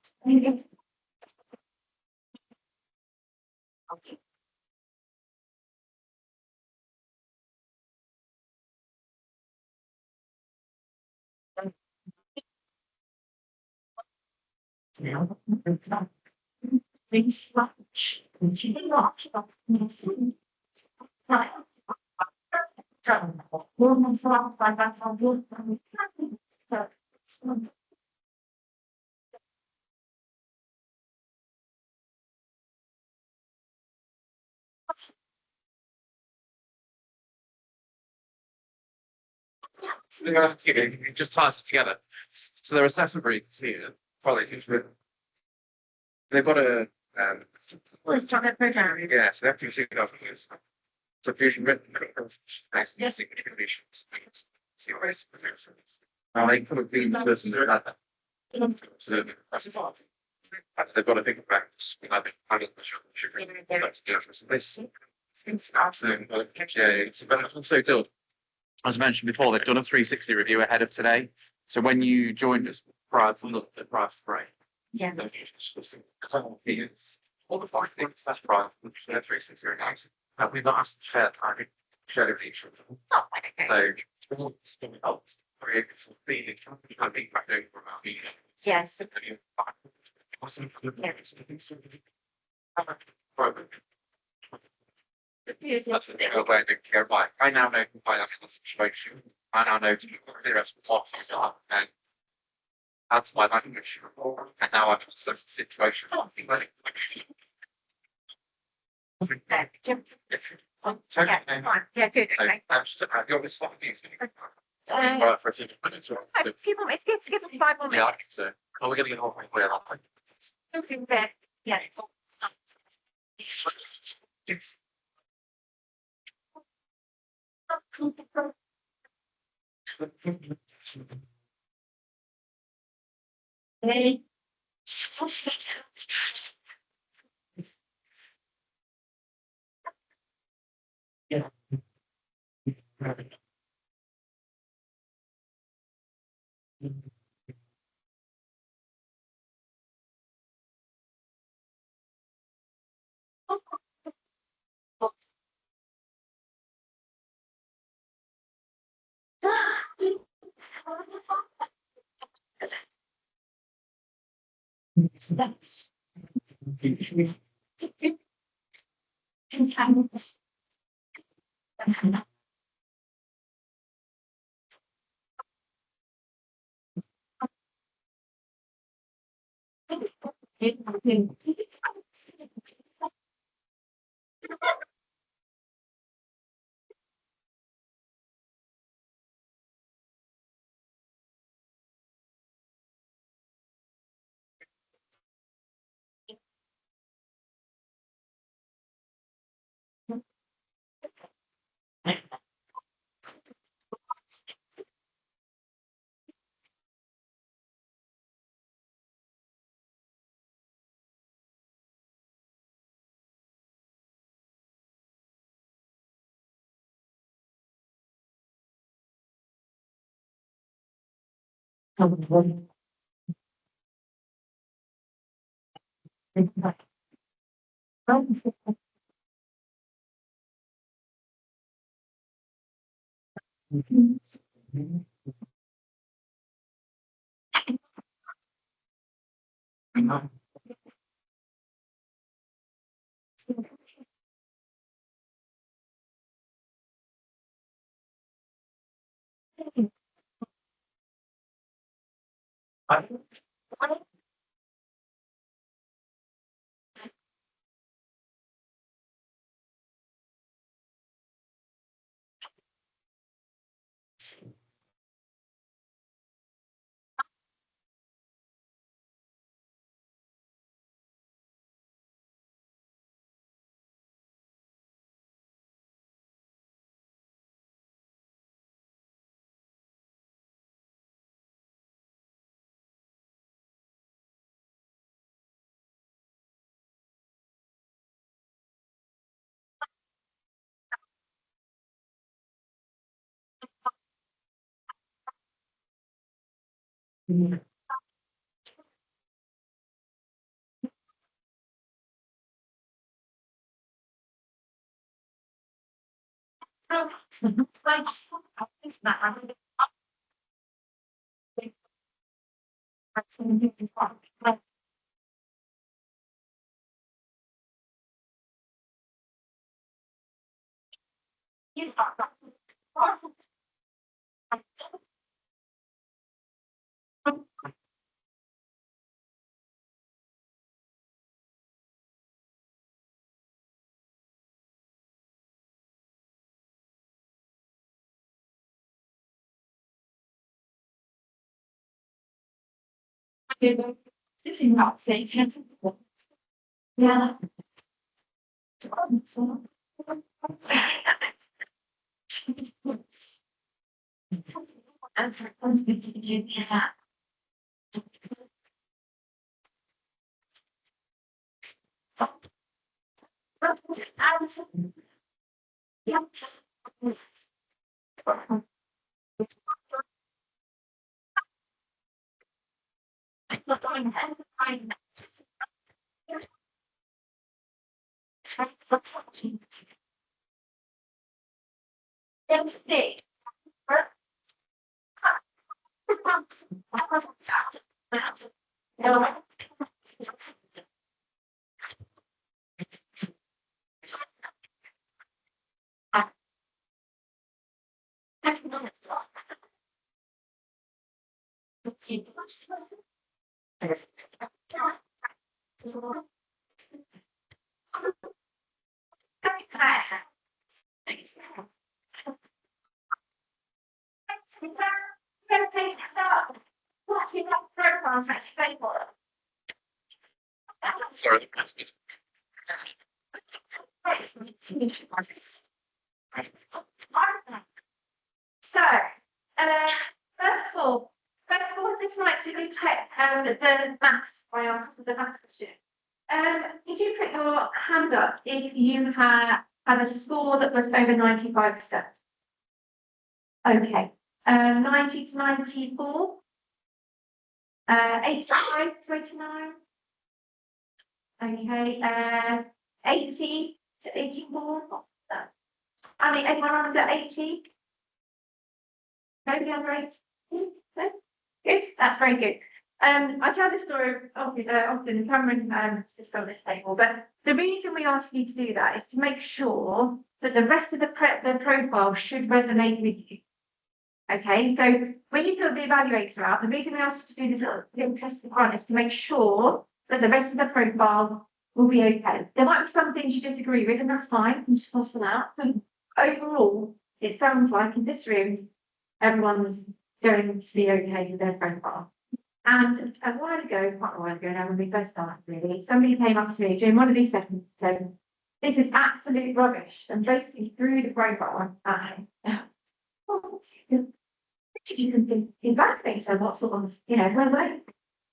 So it just ties us together. So there are assessment briefs here, quality written. They've got a Let's talk that program. yeah, so they have to see those. So fusion written nice Yes. conditions. Now they could have been the person who had that. So they've got to think about this. Absolutely. Yeah, it's but also done. As mentioned before, they've done a 360 review ahead of today. So when you joined us prior to the prior to break, Yeah. all the five things that's prior to the 360 reviews. But we've not asked to share I share with each other. Oh, okay. So helps create feeling back doing from our meeting. Yes. That's the thing where they care about. I now know the financial situation. I now know to the rest of the plot is up and that's my language. And now I'm in such a situation. Yeah, fine. Yeah, good. Okay. I'm just, you're this stuff music. Uh, For a few minutes. a few more minutes. Give them 5 more Yeah, I minutes. think so. Oh, we're gonna get halfway where I think. Moving there. Yeah. Hey. Sitting not safe. Yeah. Just stick. Watching that profiles actually painful. Sorry, that's me. So, first of all, I'd just like to check the maths by answer the maths question. Could you put your hand up if you had a score that was over 95%? Okay. 90 to 94. 85 to 89. Okay. 80 to 84. I mean, anyone under 80? Nobody under 80? No? Good, that's very good. I tell this story often, Cameron just on this table, but the reason we ask you to do that is to make sure that the rest of the profile should resonate with you. Okay, so when you fill the evaluator out, the reason we ask you to do this little test in front is to make sure but the rest of the profile will be okay. There might be some things you disagree with, and that's fine, I'm just toss them out. But overall, it sounds like in this room, everyone's going to be okay with their profile. And a while ago, quite a while ago now, when we first started really, somebody came up to me during one of these sessions and said, this is absolute rubbish, and basically threw the profile at me. Well, you can think evaluate, so what sort of, where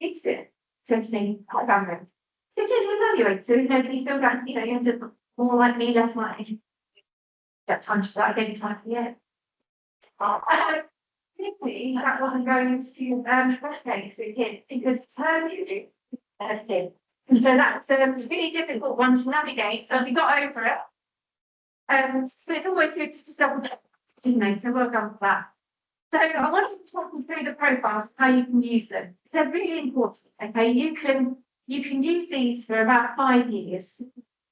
it's it. So to me, quite evaluate. So just evaluate, so you feel like, you have to more like me, less like me. That time to identify for you. Simply, that wasn't going to birthday to him because her music him. And so that's a really difficult one to navigate. So we got over it. So it's always good to just double check, so well done for that. So I wanted to talk you through the profiles, how you can use them. They're really important. Okay, you can use these for about 5 years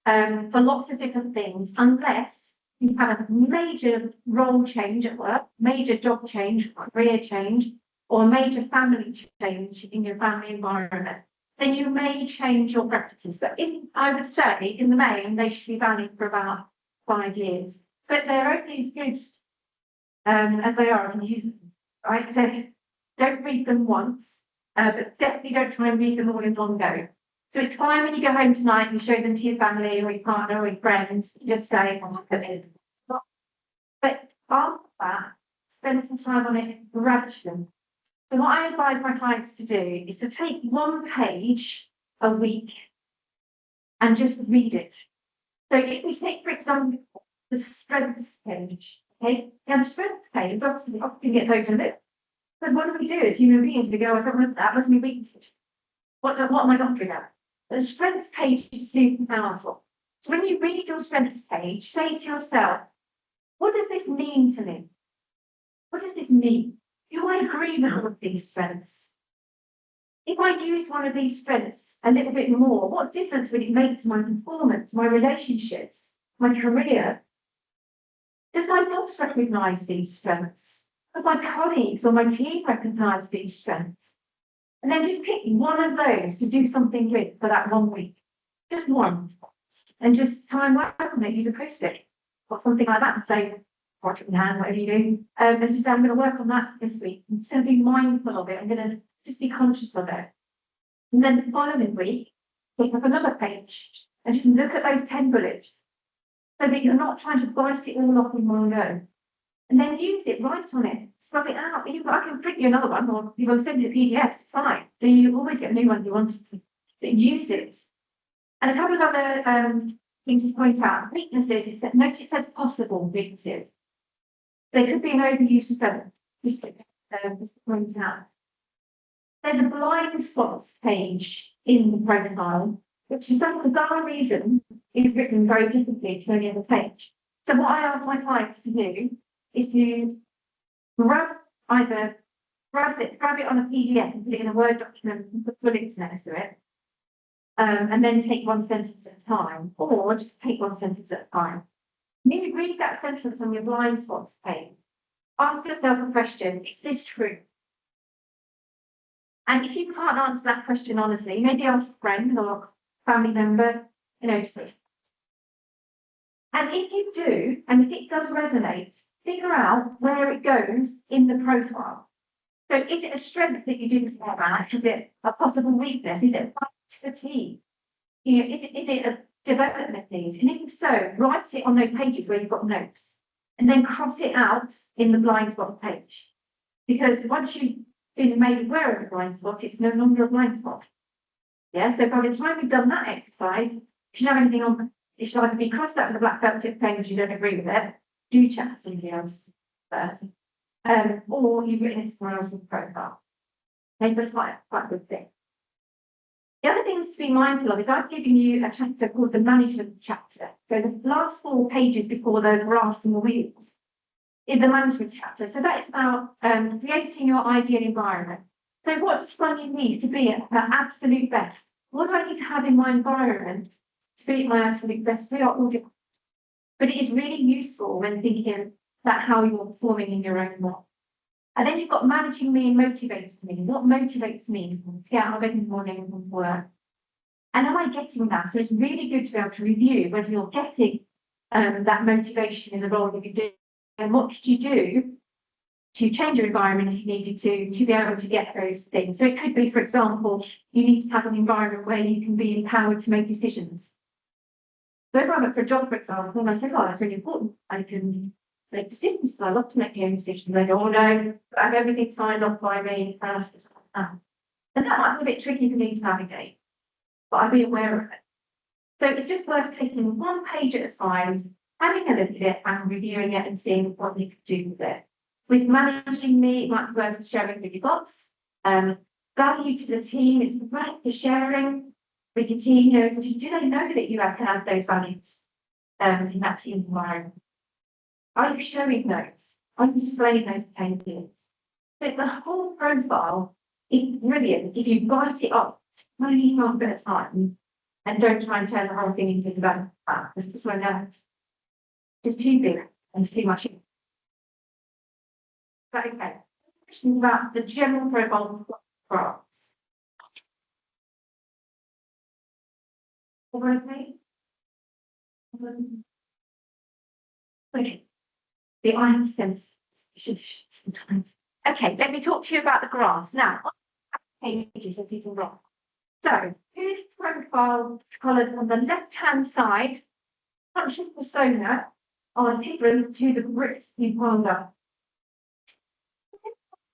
for lots of different things, unless you have a major role change at work, major job change, career change, or a major family change in your family environment. Then you may change your practices. But I would say, in the main, they should be valid for about 5 years. But they're only as good as they are if you use them, right? So don't read them once, but definitely don't try and read them all in one go. So it's fine when you go home tonight, you show them to your family or your partner or your friends, just say, oh, look at this. But after that, spend some time on it, ravage them. So what I advise my clients to do is to take 1 page a week and just read it. So if we take, for example, the strengths page, okay? Now the strengths page obviously often gets overlooked. But what do we do as human beings? We go, I don't want that, let me read it. What am I not doing that? The strengths page is super powerful. So when you read your strengths page, say to yourself, what does this mean to me? What does this mean? Do I agree with all of these strengths? If I use one of these strengths a little bit more, what difference would it make to my performance, my relationships, my career? Does my boss recognise these strengths? Do my colleagues or my team recognise these strengths? And then just pick one of those to do something with for that 1 week. Just one. And just try and work on it, use a post-it or something like that and say, watch it in hand, whatever you do. And just say, I'm going to work on that this week. I'm just going to be mindful of it. I'm going to just be conscious of it. And then the following week, pick up another page and just look at those 10 bullets so that you're not trying to bite it all off in one go. And then use it, write on it, scrub it out. I can print you another one, or you will send it a PDF, it's fine. So you always get a new one if you wanted to. But use it. And a couple of other things to point out. Weaknesses, notice it says possible weaknesses. There could be an overuse of them. Just to point out. There's a blind spots page in the profile, which for some bizarre reason is written very differently to any other page. So what I ask my clients to do is to grab it on a PDF and put it in a Word document and put bullets next to it. And then take one sentence at a time, or just take one sentence at a time. When you read that sentence on your blind spots page, ask yourself a question: is this true? And if you can't answer that question honestly, maybe ask a friend or family member, to and if you do, and if it does resonate, figure out where it goes in the profile. So is it a strength that you didn't care about? Is it a possible weakness? Is it fatigue? Is it a development need? And if so, write it on those pages where you've got notes and then cross it out in the blind spot page. Because once you've been made aware of the blind spot, it's no longer a blind spot. Yeah, so by the time we've done that exercise, if you have anything on, it should either be crossed out with a black felt tip pen because you don't agree with it, do chat to somebody else first. Or you've written it somewhere else's profile. Okay, so that's quite a good thing. The other things to be mindful of is I've given you a chapter called the management chapter. So the last 4 pages before the graphs and the wheels is the management chapter. So that is about creating your ideal environment. So what does one need to be at their absolute best? What do I need to have in my environment to be at my absolute best? We are all different. But it is really useful when thinking about how you're performing in your own role. And then you've got managing me and motivates me. What motivates me to get out of bed in the morning and work? And am I getting that? So it's really good to be able to review whether you're getting that motivation in the role that you do, and what could you do to change your environment if you needed to be able to get those things. So it could be, for example, you need to have an environment where you can be empowered to make decisions. So if I went for a job, for example, and I said, oh, that's really important, I can make decisions, so I love to make my own decisions. They go, oh no, I have everything signed off by me, and that might be a bit tricky for me to navigate, but I'd be aware of it. So it's just worth taking one page at a time, having a look at it and reviewing it and seeing what you can do with it. With managing me, it might be worth sharing with your boss. Value to the team is great for sharing with your team. You know, do they know that you can add those values in that team environment? Are you showing those? Are you displaying those behaviours? So the whole profile is brilliant if you write it up maybe half at a time and don't try and turn the whole thing into development. That's just what I know. Just too big and too much. Okay. Question about the general profile of graphs. Okay. Okay. The eye sense should sometimes. Okay, let me talk to you about the graphs now. Pages as you can rock. So, whose profile coloured on the left-hand side, conscious persona, are different to the bricks you piled up.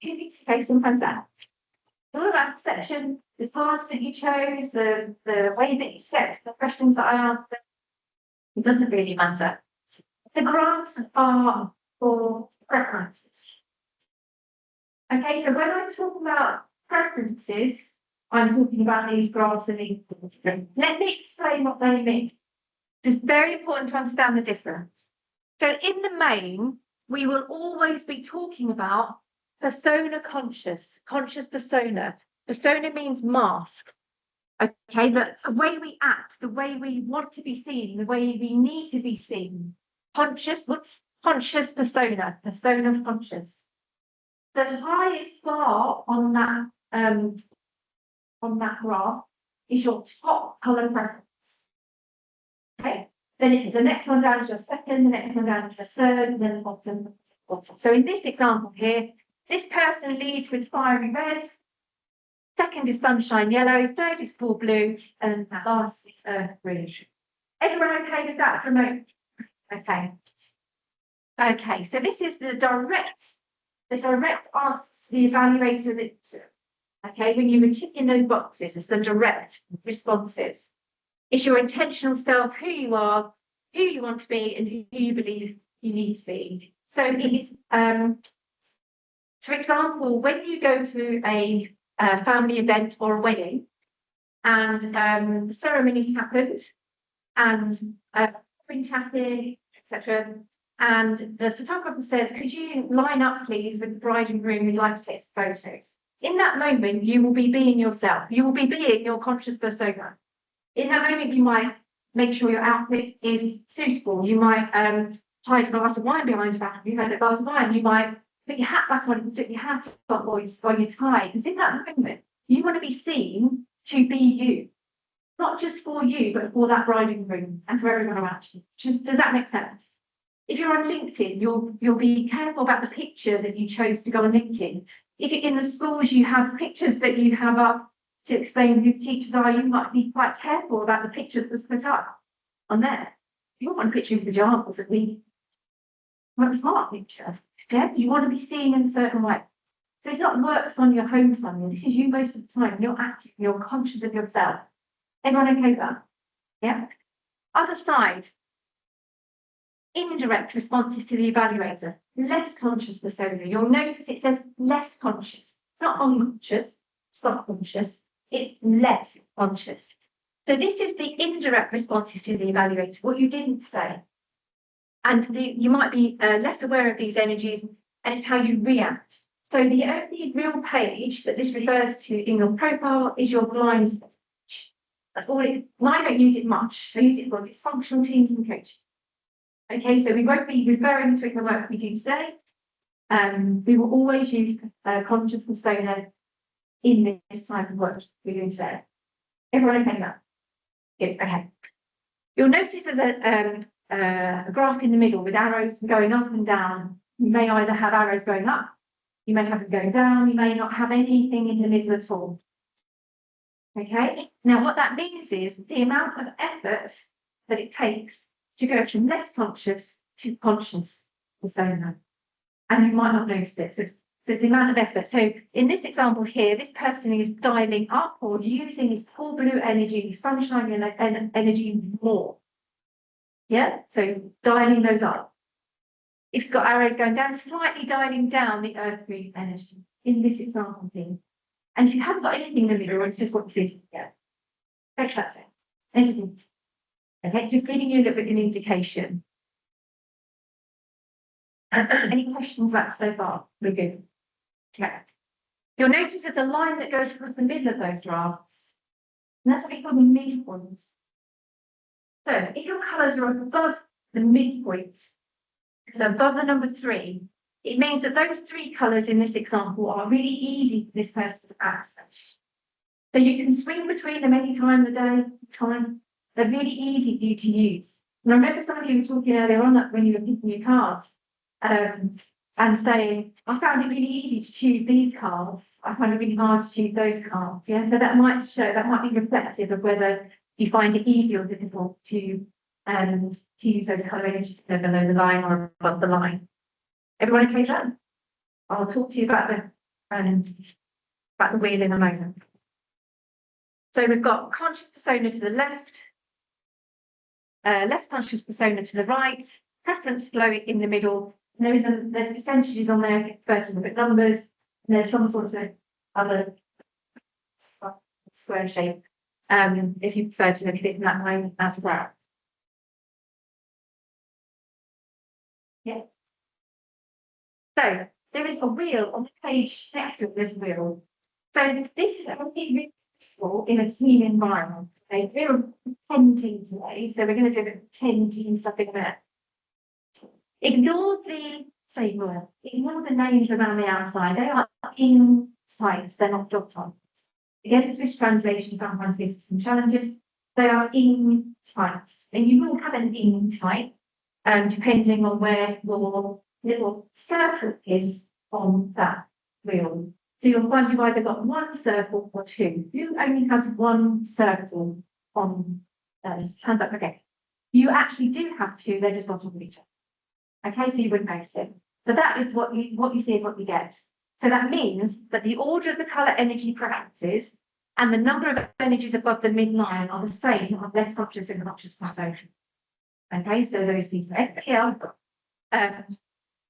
Okay, sometimes that. It's all about perception, the paths that you chose, the way that you set the questions that I answered. It doesn't really matter. The graphs are for preferences. Okay, so when I talk about preferences, I'm talking about these graphs and these. Let me explain what they mean. It's very important to understand the difference. So in the main, we will always be talking about persona conscious persona. Persona means mask. Okay, the way we act, the way we want to be seen, the way we need to be seen. Conscious, what's conscious persona? Persona conscious. The highest bar on that graph is your top colour preference. Okay, then the next one down is your second, the next one down is your third, and then the bottom. So in this example here, this person leads with fiery red, second is sunshine yellow, third is full blue, and last is earth green. Everyone okay with that for a moment? Okay. Okay, so this is the direct answer to the evaluator that, okay, when you were ticking those boxes, it's the direct responses. It's your intentional self, who you are, who you want to be, and who you believe you need to be. So it is, for example, when you go to a family event or a wedding, and the ceremony's happened, and ring tapping, etc. And the photographer says, could you line up, please, with the bride and groom who'd like to take photos? In that moment, you will be being yourself. You will be being your conscious persona. In that moment, you might make sure your outfit is suitable. You might hide a glass of wine behind your back. If you had a glass of wine, you might put your hat back on and put your hat up or your tie. Because in that moment, you want to be seen to be you. Not just for you, but for that bride and groom and for everyone around you. Does that make sense? If you're on LinkedIn, you'll be careful about the picture that you chose to go on LinkedIn. If you're in the schools, you have pictures that you have up to explain who teachers are, you might be quite careful about the pictures that's put up on there. You don't want a picture of pajamas that we want a smart picture. Yeah? You want to be seen in a certain way. So it's not works on your home somewhere. This is you most of the time. You're active, you're conscious of yourself. Everyone okay with that? Yeah. Other side. Indirect responses to the evaluator. Less conscious persona. You'll notice it says less conscious, not unconscious, it's not conscious, it's less conscious. So this is the indirect responses to the evaluator, what you didn't say. And you might be less aware of these energies, and it's how you react. So the only real page that this refers to in your profile is your blind spot. That's all it, and I don't use it much. I use it for dysfunctional teams and coaching. Okay, so we won't be referring to it in the work we do today. We will always use conscious persona in this type of work we're doing today. Everyone okay with that? Good, okay. You'll notice there's a graph in the middle with arrows going up and down. You may either have arrows going up, you may have them going down, you may not have anything in the middle at all. Okay, now what that means is the amount of effort that it takes to go from less conscious to conscious persona. And you might not notice it. So it's the amount of effort. So in this example here, this person is dialing up or using his full blue energy, sunshine and energy more. Yeah, so dialing those up. If it's got arrows going down, slightly dialing down the earth green energy in this example here. And if you haven't got anything in the middle, it's just what you see. Yeah. Okay, that's it. Anything. Okay, just giving you a little bit of an indication. Any questions about so far? We're good. Okay. You'll notice there's a line that goes across the middle of those graphs. And that's what we call the midpoint. So if your colours are above the midpoint, so above the number 3, it means that those 3 colours in this example are really easy for this person to access. So you can swing between them any time of the day, time. They're really easy for you to use. And I remember some of you were talking earlier on that when you were picking your cards, and saying, I found it really easy to choose these cards. I find it really hard to choose those cards. Yeah, so that might show, that might be reflective of whether you find it easy or difficult to use those colour energies below the line or above the line. Everyone okay with that? I'll talk to you about the wheel in a moment. So we've got conscious persona to the left, less conscious persona to the right, preference flow in the middle. And there's percentages on there, first look at numbers, and there's some sort of other square shape. If you prefer to look at it in that way as well. Yeah. So there is a wheel on the page next to it, there's a wheel. So this is really useful in a team environment. Okay, we're pretending today, so we're going to do a bit of pretending stuff in a minute. Ignore the ignore the names around the outside. They are in types, they're not job types. Again, Swiss translation sometimes gives some challenges. They are in types, and you will have an in type, depending on where your little circle is on that wheel. So you'll find you've either got 1 circle or 2. Who only has 1 circle on hands up? Okay. You actually do have 2, they're just on top of each other. Okay, so you wouldn't notice it. But that is what you see is what you get. So that means that the order of the colour energy preferences and the number of energies above the midline are the same on less conscious and conscious persona. Okay, so those people here,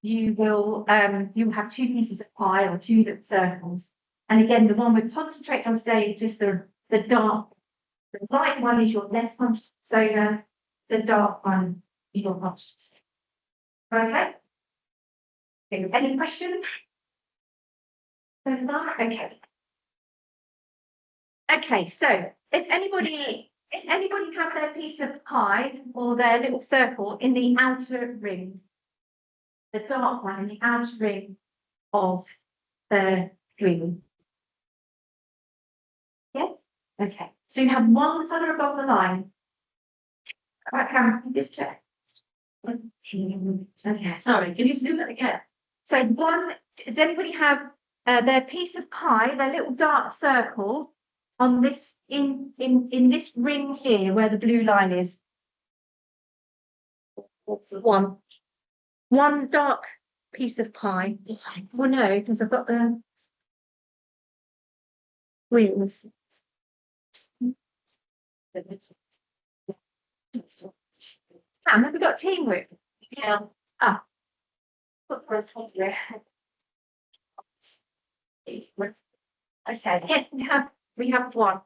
you will have 2 pieces of pie or 2 little circles. And again, the one we're concentrating on today is just the dark. The light one is your less conscious persona, the dark one is your conscious. Okay. Any questions? Okay. Okay, so does anybody have their piece of pie or their little circle in the outer ring? The dark one in the outer ring of the green. Yes? Okay. So you have 1 colour above the line. Right, Karen, just check. Okay, sorry, can you do that again? So does anybody have their piece of pie, their little dark circle on this in this ring here where the blue line is? What's one dark piece of pie? Well, no, because I've got the wheels. And have we got teamwork? Yeah. Ah. Okay, yes, we have 1.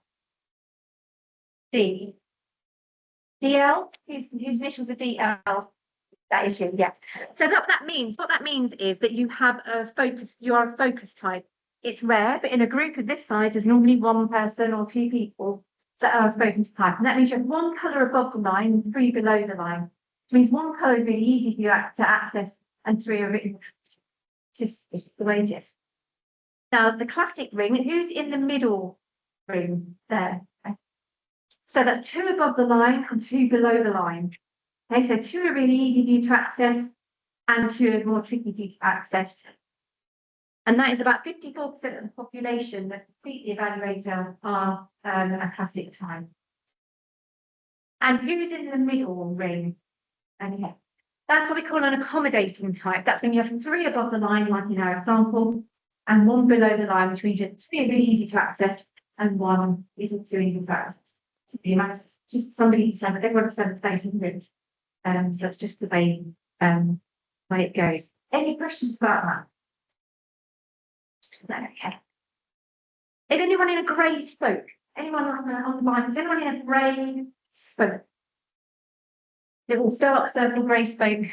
D. DL, whose initials are DL. That is you, yeah. So what that means is that you have a focus, you are a focus type. It's rare, but in a group of this size, there's normally 1 person or 2 people that are focus type. And that means you have 1 colour above the line and 3 below the line. Which means 1 colour is really easy for you to access and 3 are written. Just the way it is. Now, the classic ring, who's in the middle ring there? So that's 2 above the line and 2 below the line. Okay, so 2 are really easy for you to access and 2 are more tricky for you to access. And that is about 54% of the population that complete the evaluator are a classic type. And who's in the middle ring? Okay, that's what we call an accommodating type. That's when you have 3 above the line, like in our example, and 1 below the line, which means 3 are really easy to access and 1 isn't so easy to access. So just somebody said everyone said the place in it. So it's just the way it goes. Any questions about that? Okay. Is anyone in a grey spoke? Anyone on the line? Is anyone in a grey spoke? Little dark circle grey spoke.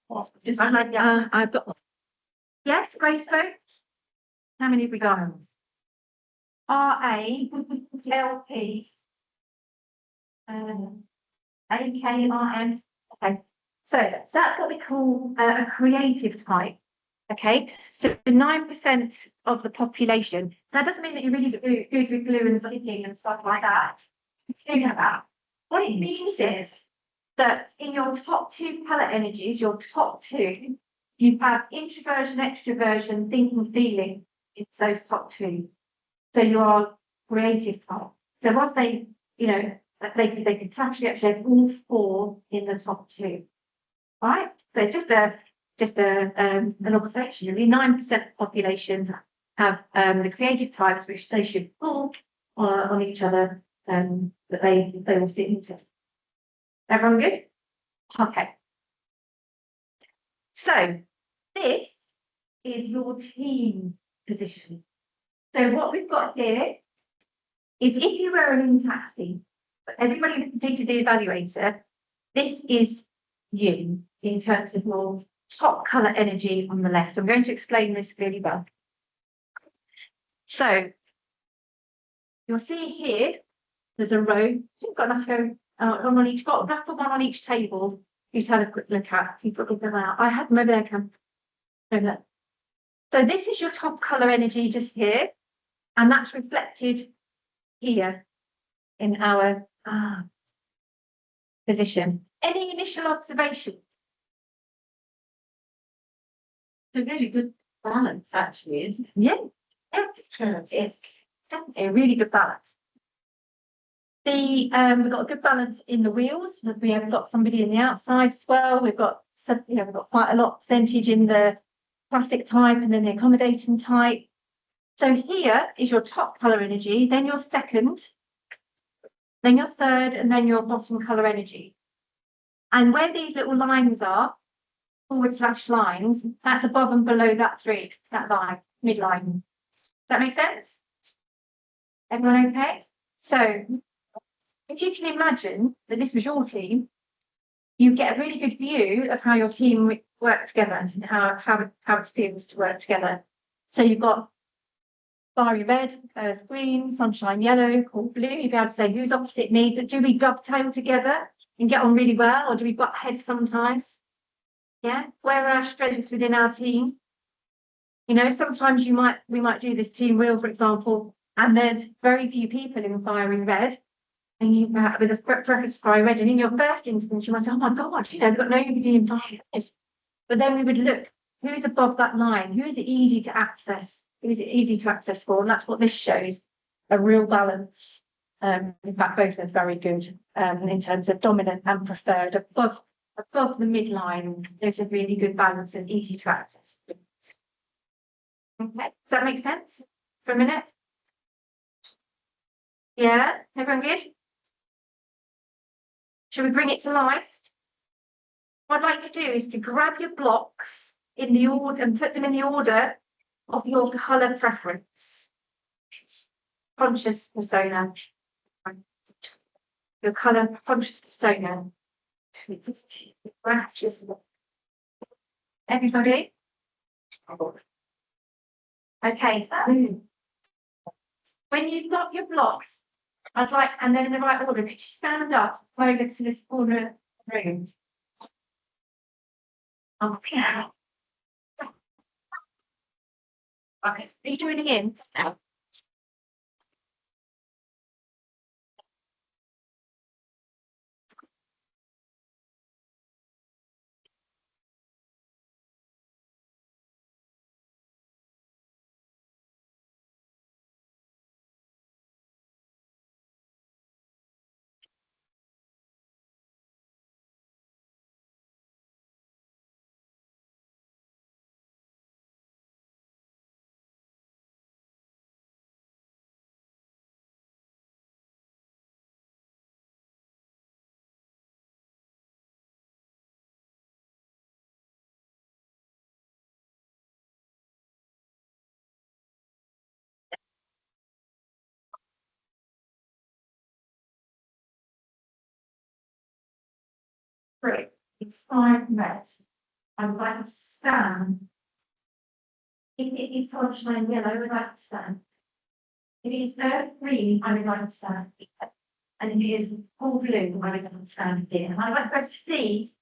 I've got. Yes, grey spoke. How many have we got? RALP. AKRM. Okay, so that's what we call a creative type. Okay, so 9% of the population. That doesn't mean that you're really good with glue and sticking and stuff like that. What it means is that in your top 2 colour energies, your top 2, you have introversion, extroversion, thinking, feeling. It's those top 2. So you are creative type. So once they, they could actually have all 4 in the top 2. Right? So just an observation. Really, 9% of the population have the creative types, which they should pull on each other, but they will sit into. Everyone good? Okay. So this is your team position. So what we've got here is if you were an intact team, but everybody who completed the evaluator, this is you in terms of your top colour energy on the left. So I'm going to explain this really well. So you'll see here, there's a row. You've got enough to go, one on each, got enough for one on each table. You to have a quick look at. You've got them out. I have them over there, Cam. Over there. So this is your top colour energy just here, and that's reflected here in our position. Any initial observations? It's a really good balance, actually, isn't it? Yeah, it's definitely a really good balance. We've got a good balance in the wheels. We have got somebody in the outside as well. We've got quite a lot percentage in the classic type and then the accommodating type. So here is your top colour energy, then your second, then your third, and then your bottom colour energy. And where these little lines are, /lines, that's above and below that 3, that line, midline. Does that make sense? Everyone okay? So if you can imagine that this was your team, you get a really good view of how your team work together and how it feels to work together. So you've got fiery red, earth green, sunshine yellow, cool blue. You'll be able to say who's opposite me. Do we dovetail together and get on really well, or do we butt heads sometimes? Yeah, where are our strengths within our team? Sometimes we might do this team wheel, for example, and there's very few people in fiery red, and you with a preference for fiery red, and in your first instance, you might say, "Oh my God, we've got nobody in fiery red." But then we would look who's above that line, who is it easy to access, who is it easy to access for, and that's what this shows, a real balance. In fact, both are very good in terms of dominant and preferred. Above the midline, there's a really good balance and easy to access. Okay, does that make sense for a minute? Yeah, everyone good? Shall we bring it to life? What I'd like to do is to grab your blocks in the order and put them in the order of your colour preference. Conscious persona. Your colour conscious persona. Everybody? Okay, so when you've got your blocks, I'd like, and then in the right order, could you stand up over to this corner of the room? Okay. Okay, are you joining in? brick is 5 mets, I would like to stand. If it is sunshine yellow, I would like to stand. If it is earth green, I would like to stand. And if it is all blue, I would like to stand here. And I'd like to press C.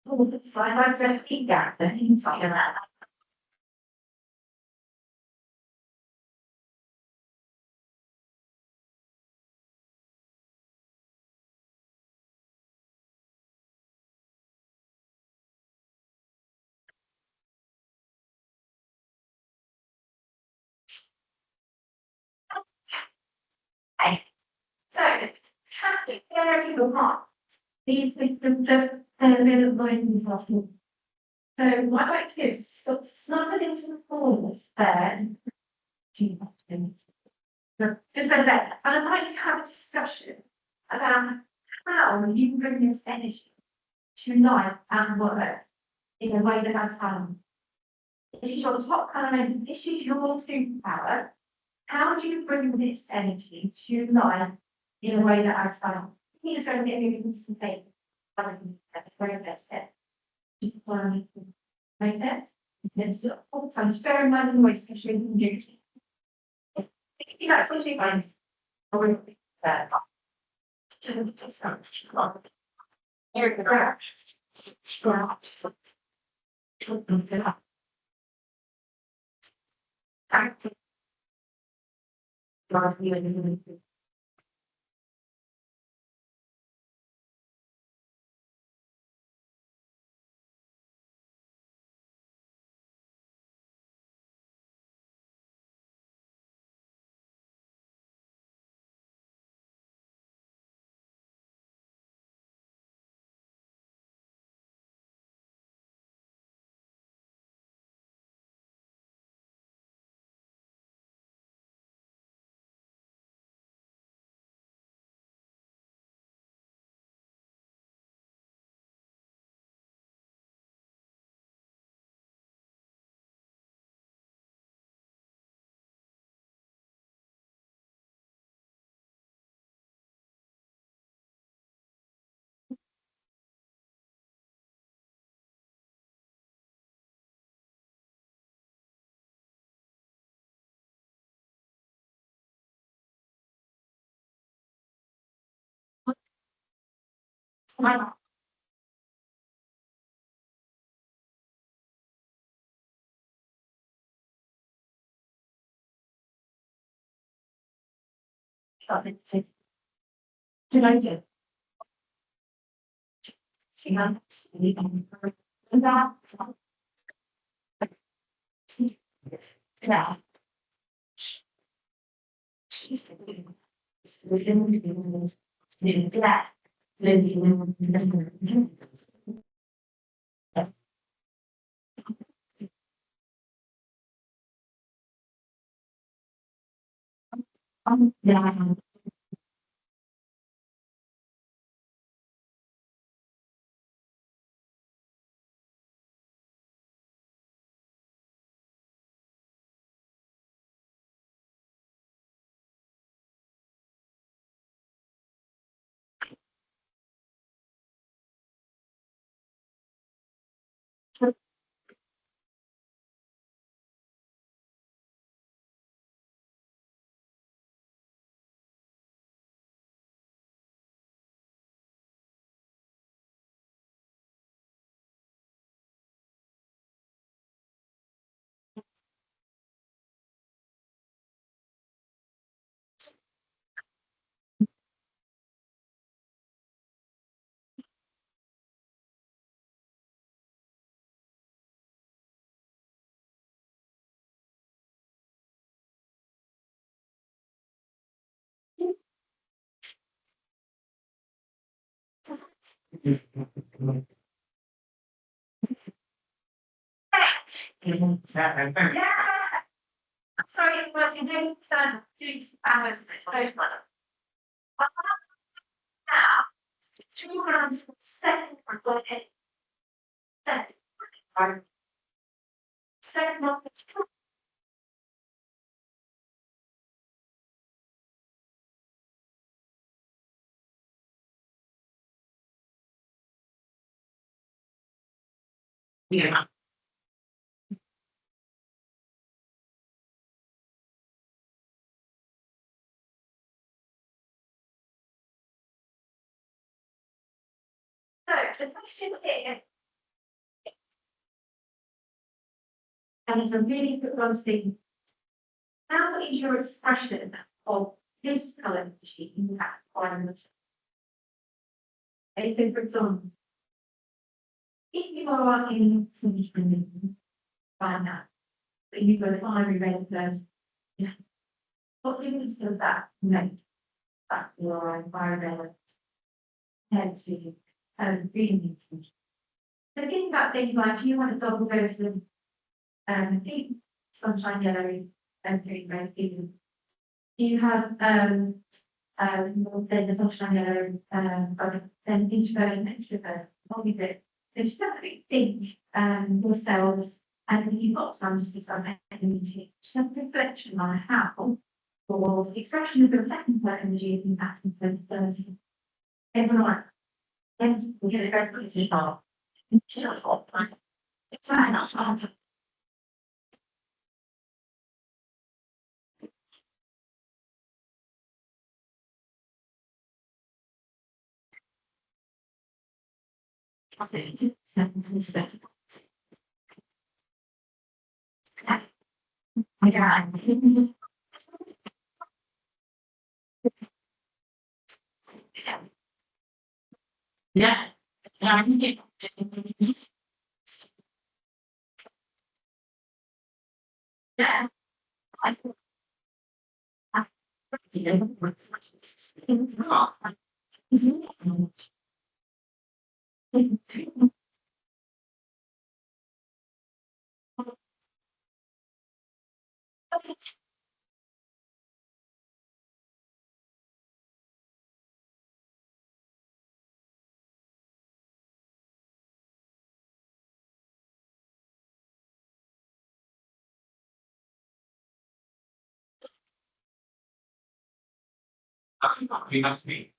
So I'd like to press C gap, then you can type that. Okay. So, there is single part. These, the middle line is often. So what I'd like to do is snuggle into the corners there. Just over there, and I'd like to have a discussion about how you bring this energy to life and work in a way that has fun. This is your top element, this is your superpower. How do you bring this energy to life in a way that has fun? You just going to get moving some things. Very best step. Just want to make that. It's also very much in ways to show you. Yeah, it's actually fine. Here the crash. Active. Did I do? See how that. Yeah. Yeah. Yeah. Sorry, it was in doing some hours. Now, 207 for good. Second, second, Yeah. So the question is, And it's a really good one thing. How is your expression of this colour sheet impact on the? Okay, so for example, if you are in some find that, but you've got an ivory red first, what difference does that make? That your environment head to reading. So think about things like, do you want a double dose of pink, sunshine yellow, and green red feeling? Do you have then the sunshine yellow, sorry, then each version extra version, what is it? So just have a think yourselves, and if you've got time to decide energy, just have a reflection on how or the expression of your second energy is impacting the first. Everyone, then we get a very good job. Just all time. It's fine. Yeah. Yeah. That's not me, that's me.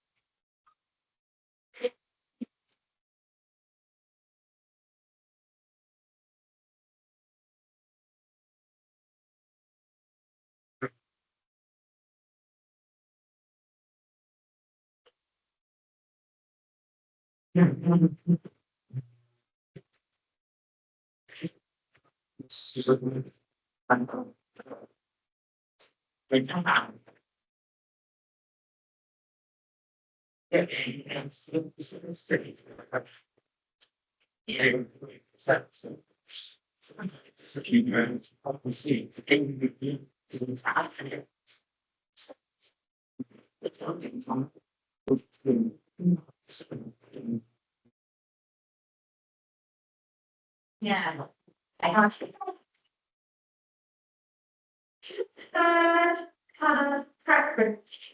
yeah. Third colour preference.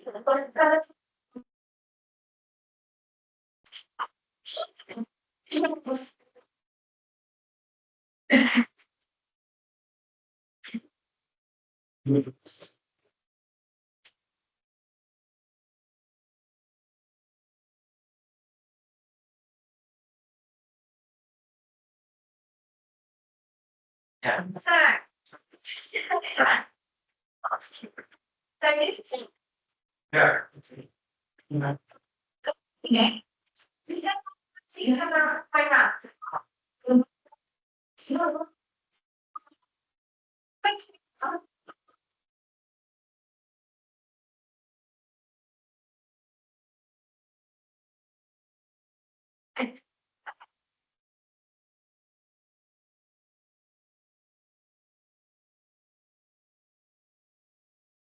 Yeah. So. So it's, Yeah. yeah. See how they're way around.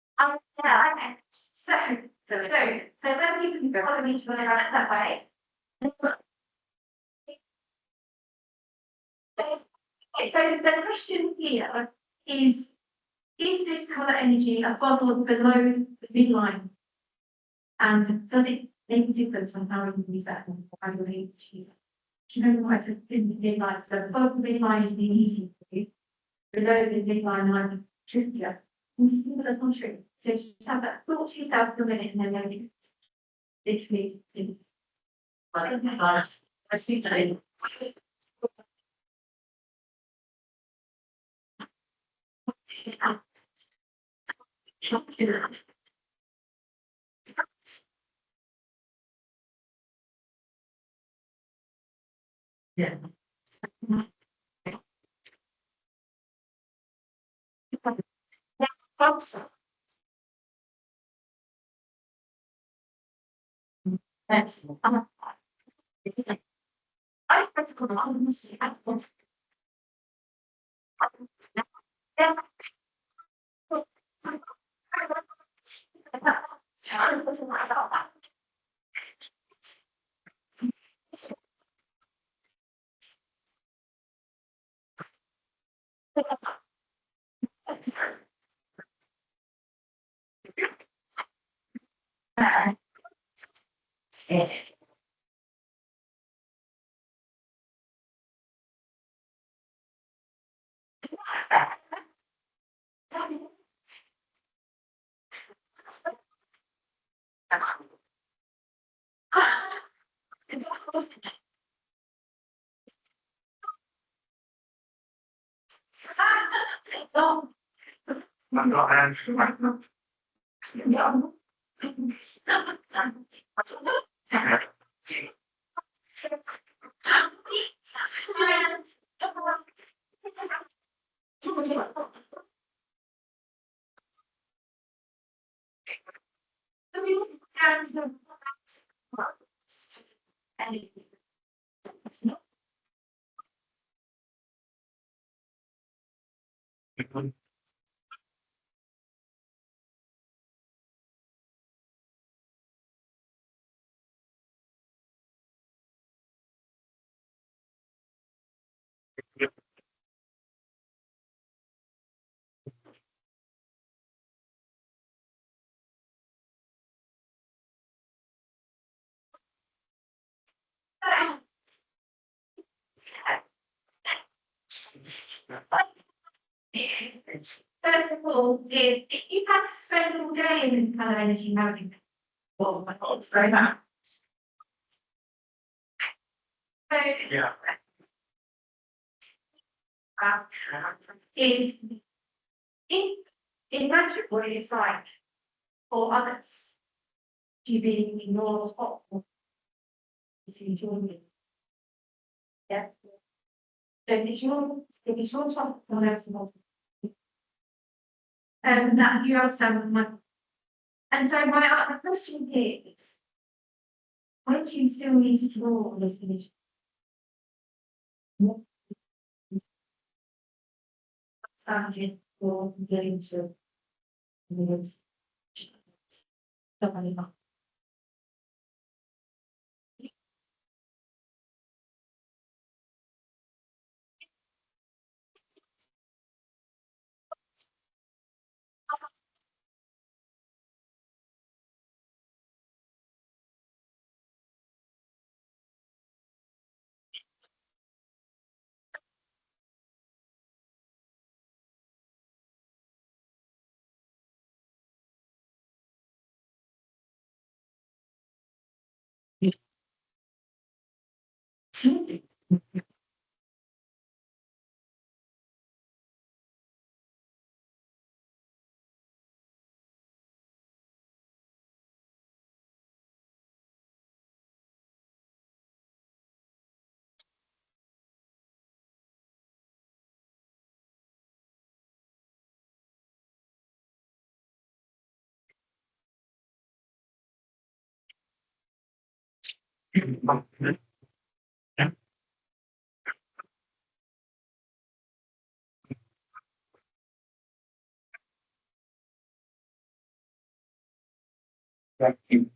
Yeah, okay. So when you follow each other around that way. Okay, so the question here is this colour energy above or below the midline? And does it make a difference on how we use that or how you need to use it? Do you know why it's in the midline? So above the midline is the easy for you, below the midline might be trickier. That's not true. So just have that thought to yourself for a minute and then maybe literally. I see that. Yeah. That's. I have to come on and see. I'm not answering. First of all, if you had to spend all day in this kind of energy management, oh my God, it's very much. So, Yeah. uh, is if imagine what it's like for others to be ignored or if you join me. Yeah. So if it's your topic, someone else involved. That you understand my, and so my question here is, when do you still need to draw on this image? What started or getting to somebody else? Thank you.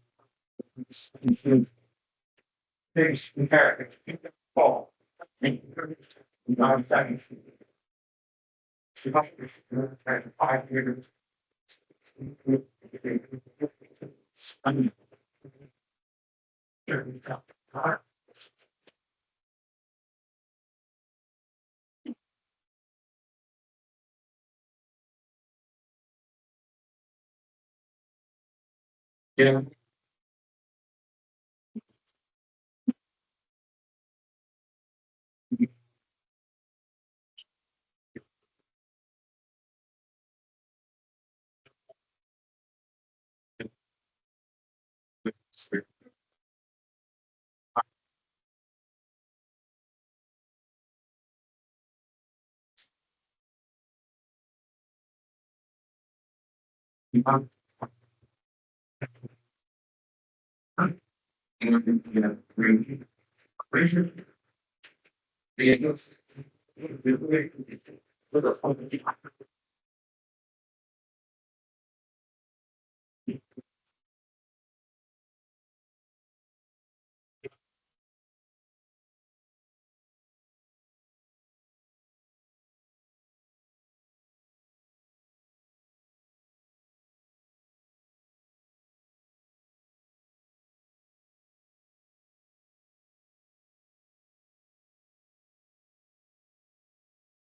Things comparative. Oh. 9 seconds. 5 years. Yeah.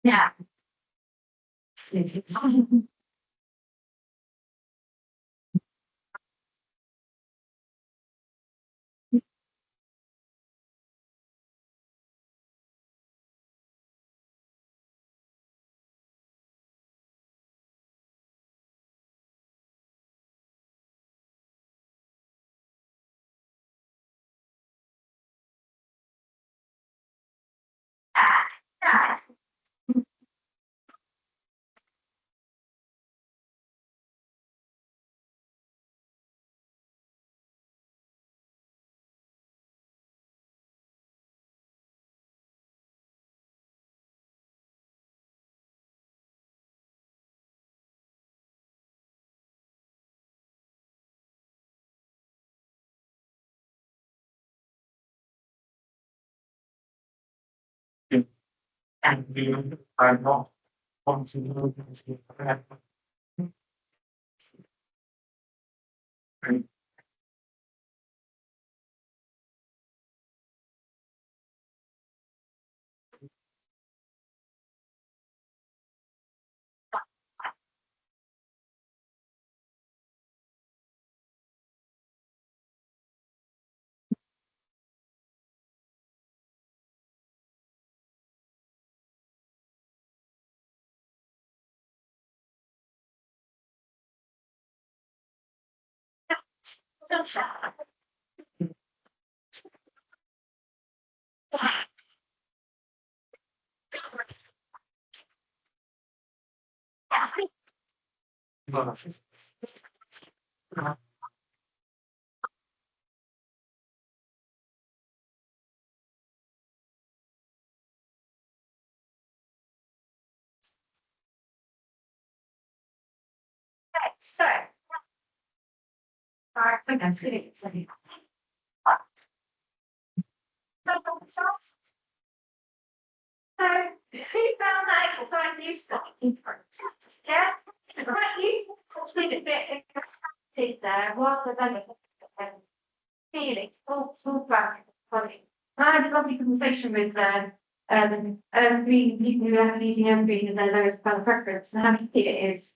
Yeah. I'm not. Functional. So, I think I'm feeling it. So, who found that exercise useful? Yeah, it's quite useful to leave it a bit excited there rather than feelings, talk about it. I had a lovely conversation with people who are using evergreen as their lowest colour preference and how tricky it is.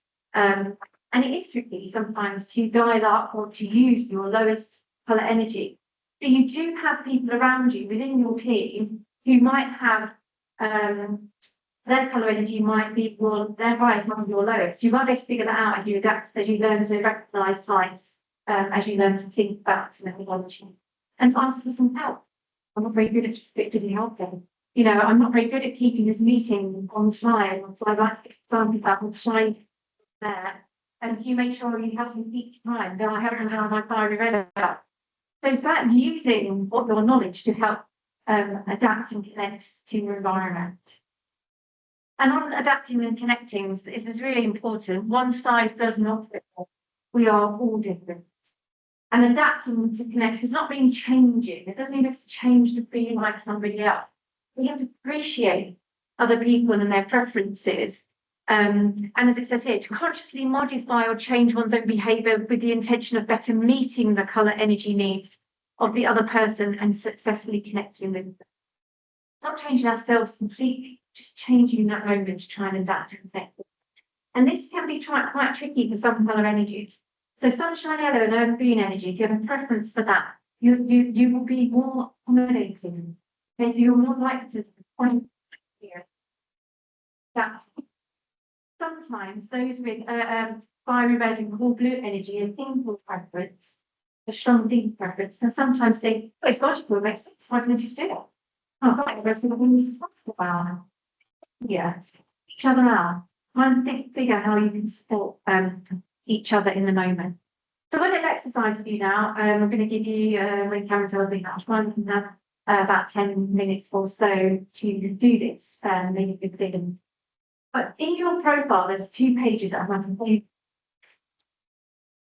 And it is tricky sometimes to dial up or to use your lowest colour energy. But you do have people around you within your team who might have their colour energy might be their highest, not your lowest. You might be able to figure that out as you adapt, as you learn to recognise types, as you learn to think about methodology and ask for some help. I'm not very good at predicting helping. You know, I'm not very good at keeping this meeting on the fly. So I like to example that will shine there. And you make sure you have some peak time. Then I haven't had my fire read up. So it's about using what your knowledge to help adapt and connect to your environment. And on adapting and connecting, this is really important. One size does not fit all. We are all different. And adapting to connect does not mean changing. It doesn't mean have to change to be like somebody else. We have to appreciate other people and their preferences. And as it says here, to consciously modify or change one's own behaviour with the intention of better meeting the colour energy needs of the other person and successfully connecting with them. Not changing ourselves completely, just changing that moment to try and adapt and connect. And this can be quite tricky for some colour energies. So sunshine yellow and earth green energy, if you have a preference for that, you will be more accommodating. Okay, so you're more likely to point here. That sometimes those with fiery red and cool blue energy and pink preference a strong deep preference, and sometimes they, well, it's logical, it makes sense, why don't you just do it? Oh, right, the rest of the women's responsible about it. Yeah, each other out, try and figure how you can support each other in the moment. So what an exercise to do now, I'm going to give you, when Karen tells me that, I'm going to have about 10 minutes or so to do this, maybe a good thing. But in your profile, there's 2 pages that I'm going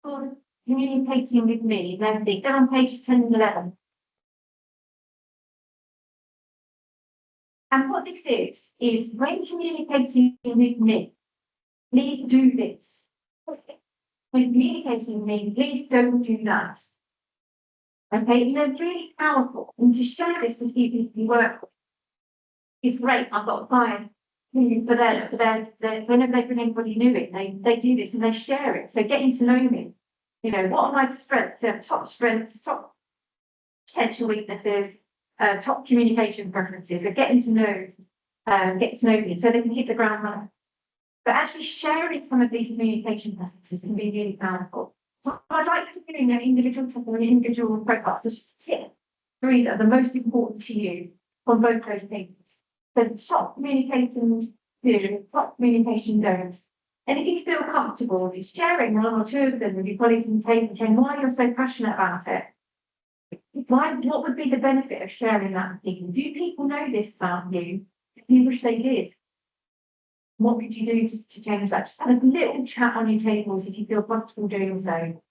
to communicating with me, then they're on pages 10 and 11. And what this is when communicating with me, please do this. When communicating with me, please don't do that. Okay, they're really powerful. And to share this with people you work with is great. I've got a client who, for their whenever they bring anybody new in, they do this and they share it. So getting to know me, you know, what are my strengths, top strengths, top potential weaknesses, top communication preferences, are getting to know, get to know me so they can hit the ground running. But actually sharing some of these communication preferences can be really powerful. So I'd like to do an individual profiles, so just tip 3 that are the most important to you on both those pages. So the top communication do, top communication don't. And if you feel comfortable with sharing 1 or 2 of them with your colleagues in the table, saying why you're so passionate about it, what would be the benefit of sharing that with people? Do people know this about you? You wish they did. What could you do to change that? Just have a little chat on your tables if you feel comfortable doing so.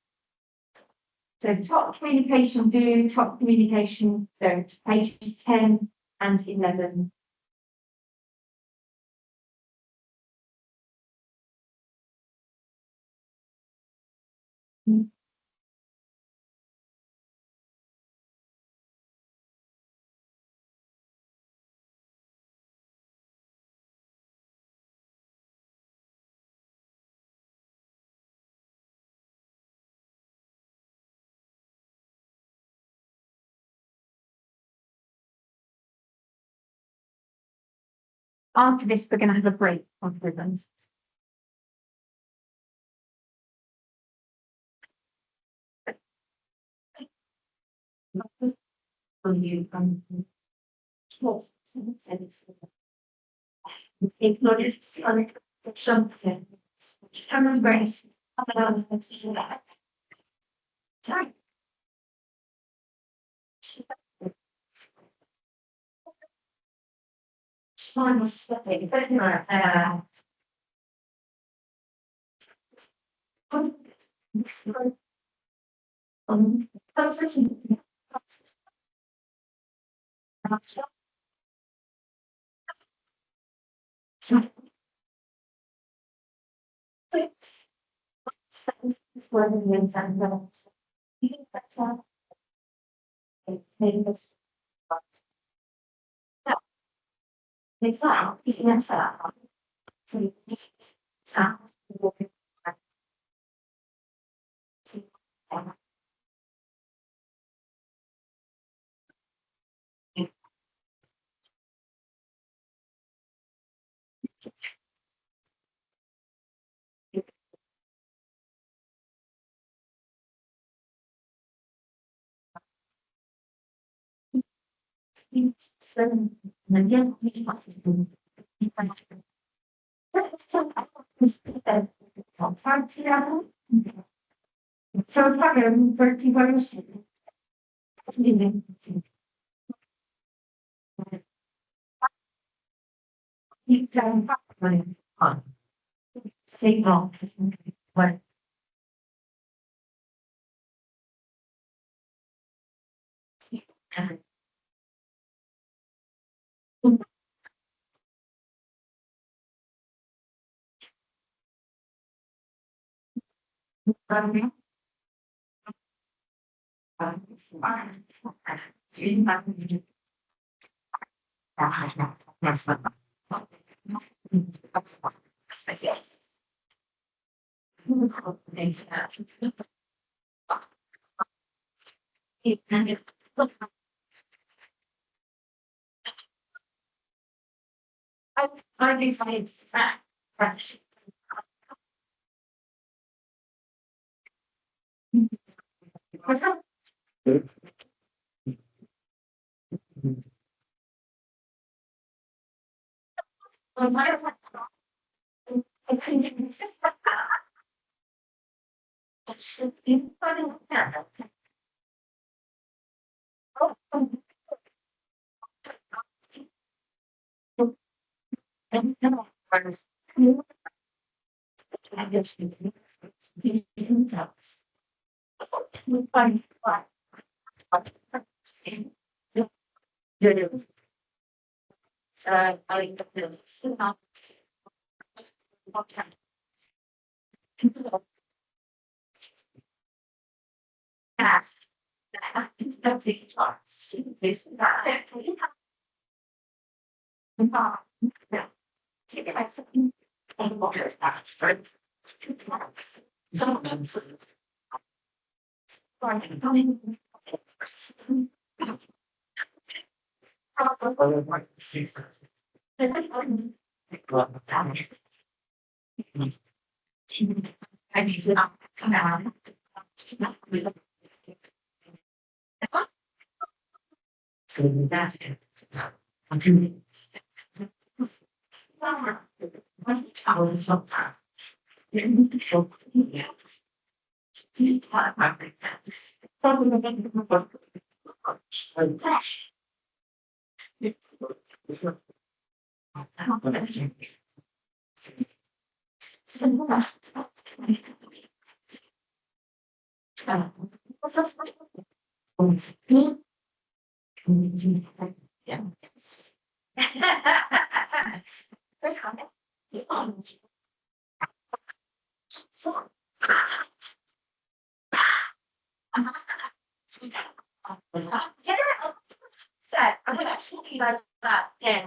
So top communication do, top communication don't. Pages 10 and 11. After this, we're going to have a break on ribbons. Something. Just have a break. Sorry. Simon stepping, It's not, it's not. So you just stop. And again, we want to do. So it's like a 30 version. Keep down. Stay long. What? Yes. I do find that I'm gonna actually like that. Yeah.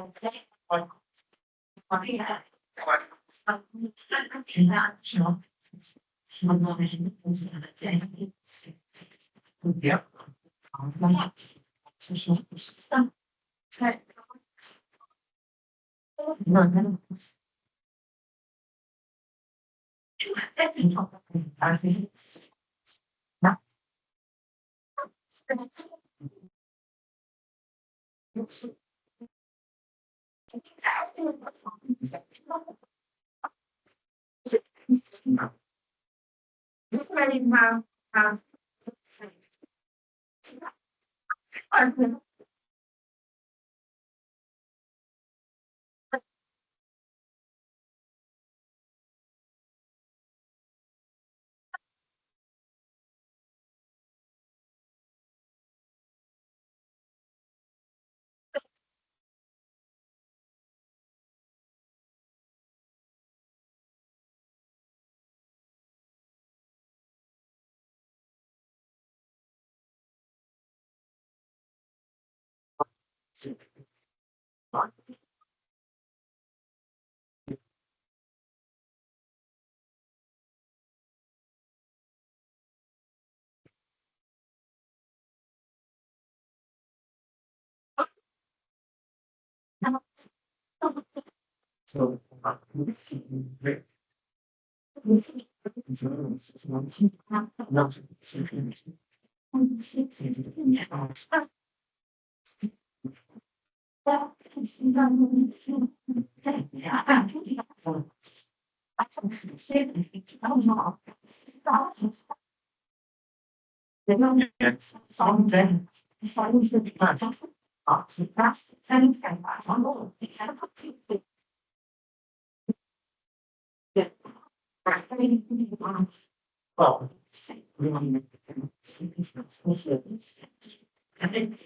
Yep. I think.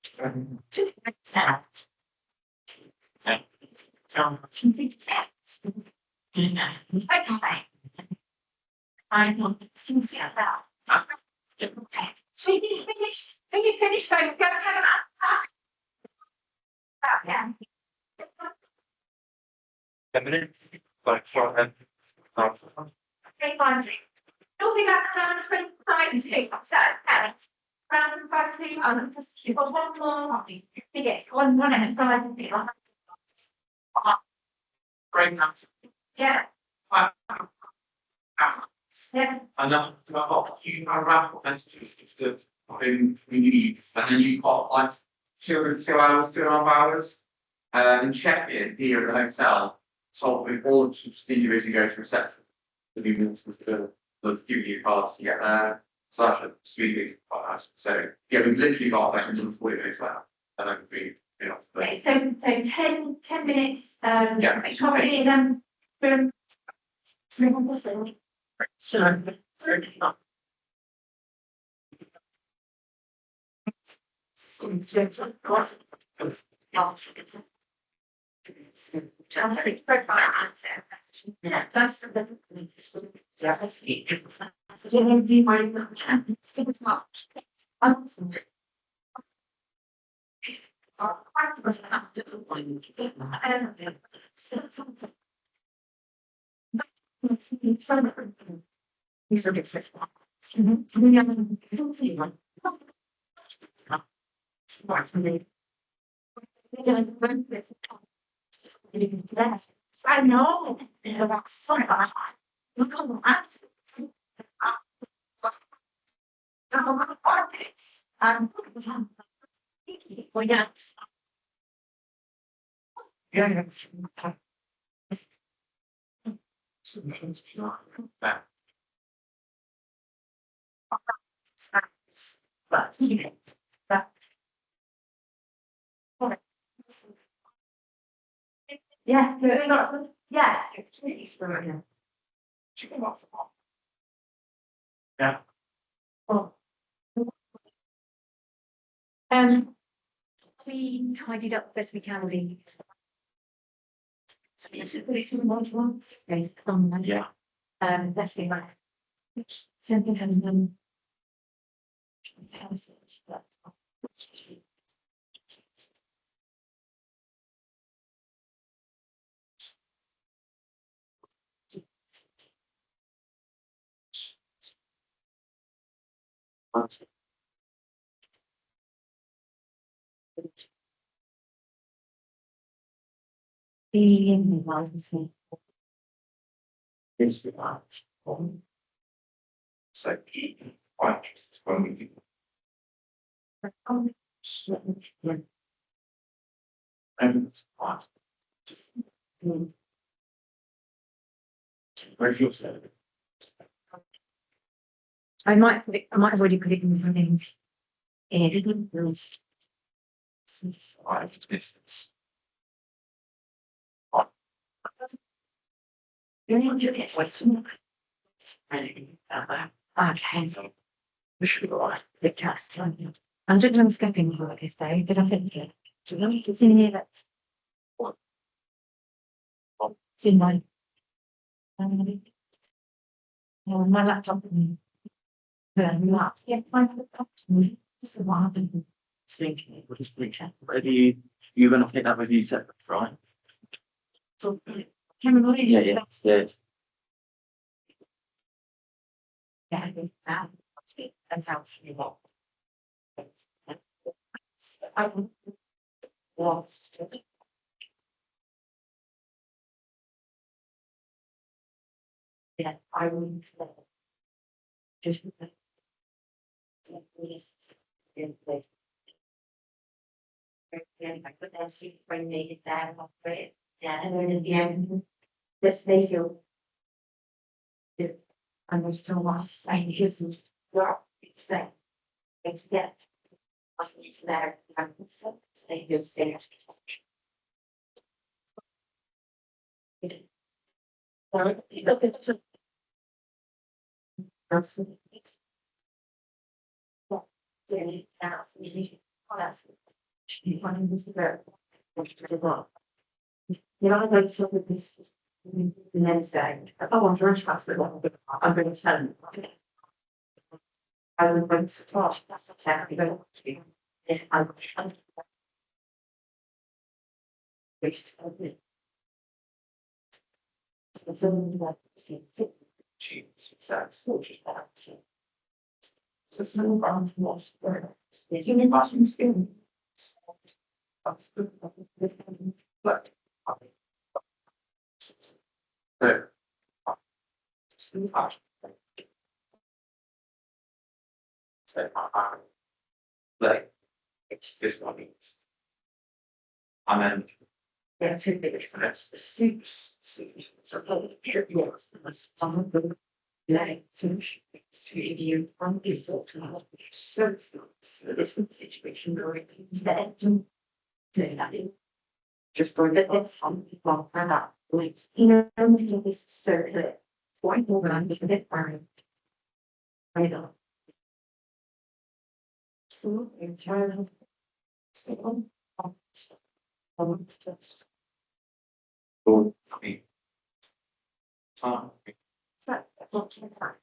So. Okay. I want to see about. So you finish, when you finish, so go have a, yeah. 10 minutes, like for them. Okay, fine. You'll be back around 20 so, round 5 to, you've got one more, yes, one at a time. Great enough. Yeah, yeah, And you can wrap up messages just to, we need, and then you've got like 2 hours, 2.5 hours. And check in here at the hotel, so we all just individually go to reception. The people the give you cards to get there, such a speedy class. So yeah, we've literally got like another 40 minutes left, and that could be enough. okay, so 10 minutes, Yeah. probably, from. Sure. Yeah, that's the. These are different. I know. Look on that. Well, yeah. Yeah. But, yeah, yes, it's really strong. Chicken lots of. Yeah. Oh. We tidied up best we can. Based on that. Yeah. Let's see, like. Something has been. Being licensing. It's so quite just when we do. And it's quite. Where's your set? I might put it, I might have already put it in the name. You need to get what's. Okay. We should go on. Big test. I'm just going skipping here, like I say, but I think it. Do you know it's in here that? It's in my. My laptop. Yeah, my laptop. Just a while. Thinking, what is the ready? You're gonna take that with you separate, right? So, can we? Yeah, yeah, yes. Yeah, that sounds really well. I lost. Yeah, I will. Just. In place. I put that seat when they get that off it. Yeah, and then again, this may feel. And there's still lots saying his was, well, it's that. It's that. It's there, I'm so, say this there. Look at it. Absolutely. Well, that's easy. Oh, that's You find this about. You know, I like some of this. The next day, oh, I'm very fast, I'm going to tell them. I will go to talk, that's exactly what I'm if I'm. Which. It's only like, see, so, just that. So it's no problem for us, it's only possible to. But. There. So, like, it's this one is. And then. Yeah, two big first, the soups, so, here, yes, some of them. Like, to give you from this sort of, so, this situation going, that, to that. Just for that, some people are not, like, you know, this is so clear. Why more than just a bit worried. I don't. So, in terms of. Still, just. Go, me. Some. So, not too far.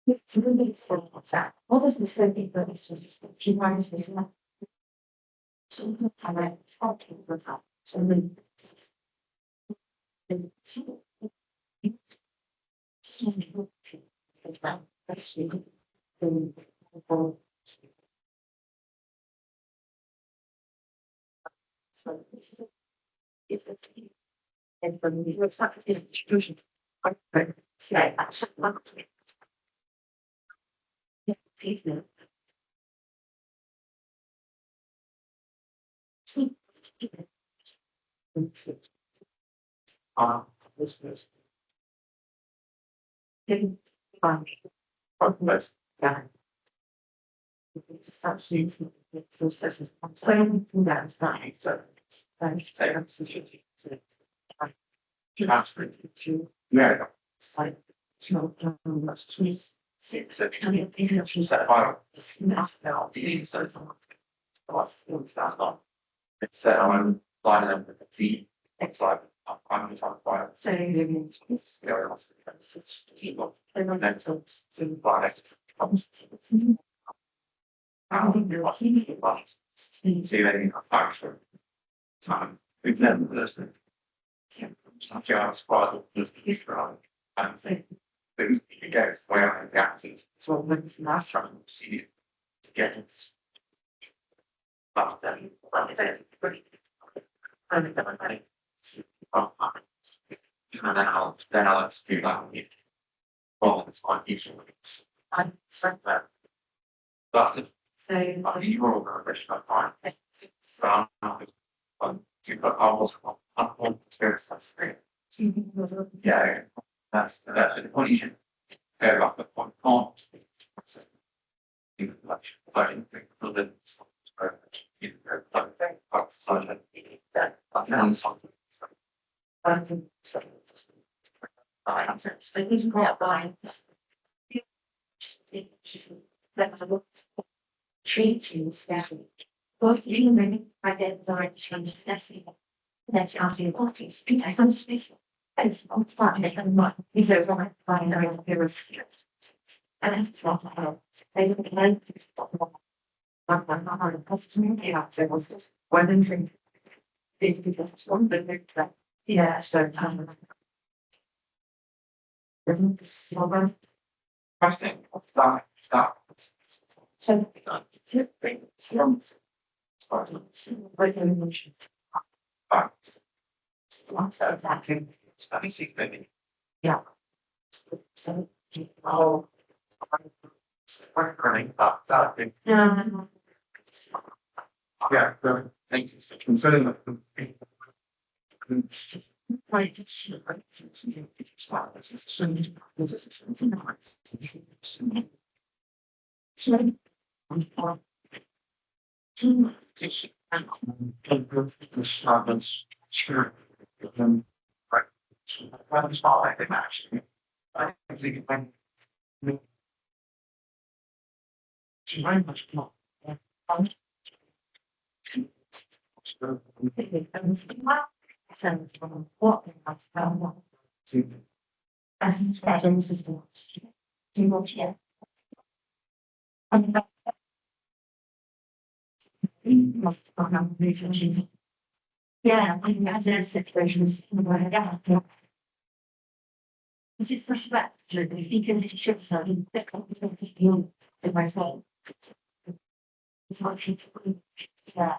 It's really sort of that. What is the same thing that is just she minus is not. So, I like something with that. So, then. So, this is. It's a. And for me, it's not this institution. But say, I should not to. Yeah, please no. This is. Let's. Yeah. Stop seeing those sessions. I'm saying that it's not. So. I'm saying. Yeah. Like, so, please, So, it's set fire. now, so, what's that? It's that I'm lining up with the T. It's like, I'm just on fire. So, It's scary. next, I think you're watching the box. See that factor. Time. We've never listened. Such a surprise. He's wrong. I think. Things you get where I'm reacting. So when it's last time to see it. To get it. But then. Then I'll execute that. Well, it's like usually. I expect that. That's it. so, I mean, you're all going to reach that point. But you've got almost one experience that's free. Yeah, that's the point you should go back the point. You like, for the. You know, like, outside that. so he's not buying. That was a book. Changing stuff. Both you and I did the change stuff. That's actually what is Peter from space. It's on start making one. These are one buying going to be restricted. And that's not how they didn't like to stop. One customer, yeah, there was just one and drink. Basically, just one, but they're like, yeah, so, so, Interesting. Stop. so, Regulation. Facts. So that's it's basically. yeah. So. Oh. Running up that thing. No, Yeah, the things is concerning the. Right. Sure. Right. Rather small like they match. I think when. She very much more. What? As a system. Do much yet. Yeah, I think that's a situations. Yeah. It's just such that, because it should serve, that's you, to myself. It's what you, yeah.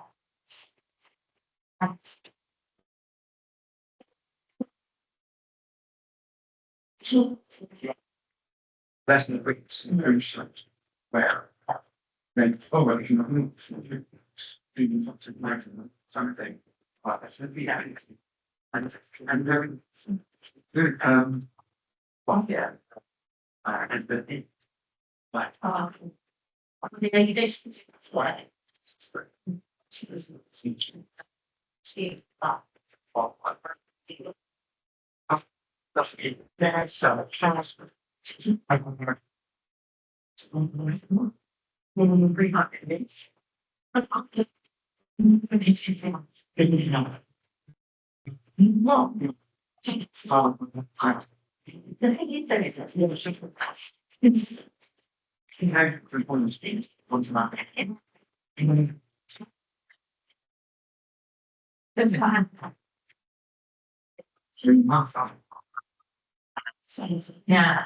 So, Less than a week, where. Then, oh, well, you know, students want to write something, but I said, yeah, and very good, well, yeah. And the, but, the regulations, that's why. See, that's it, there's so much. minimum 300 days. No. The thing is, there is this little shit of past. It's. You know, for one of the students, one to market. There's one. 3 months on. Yeah.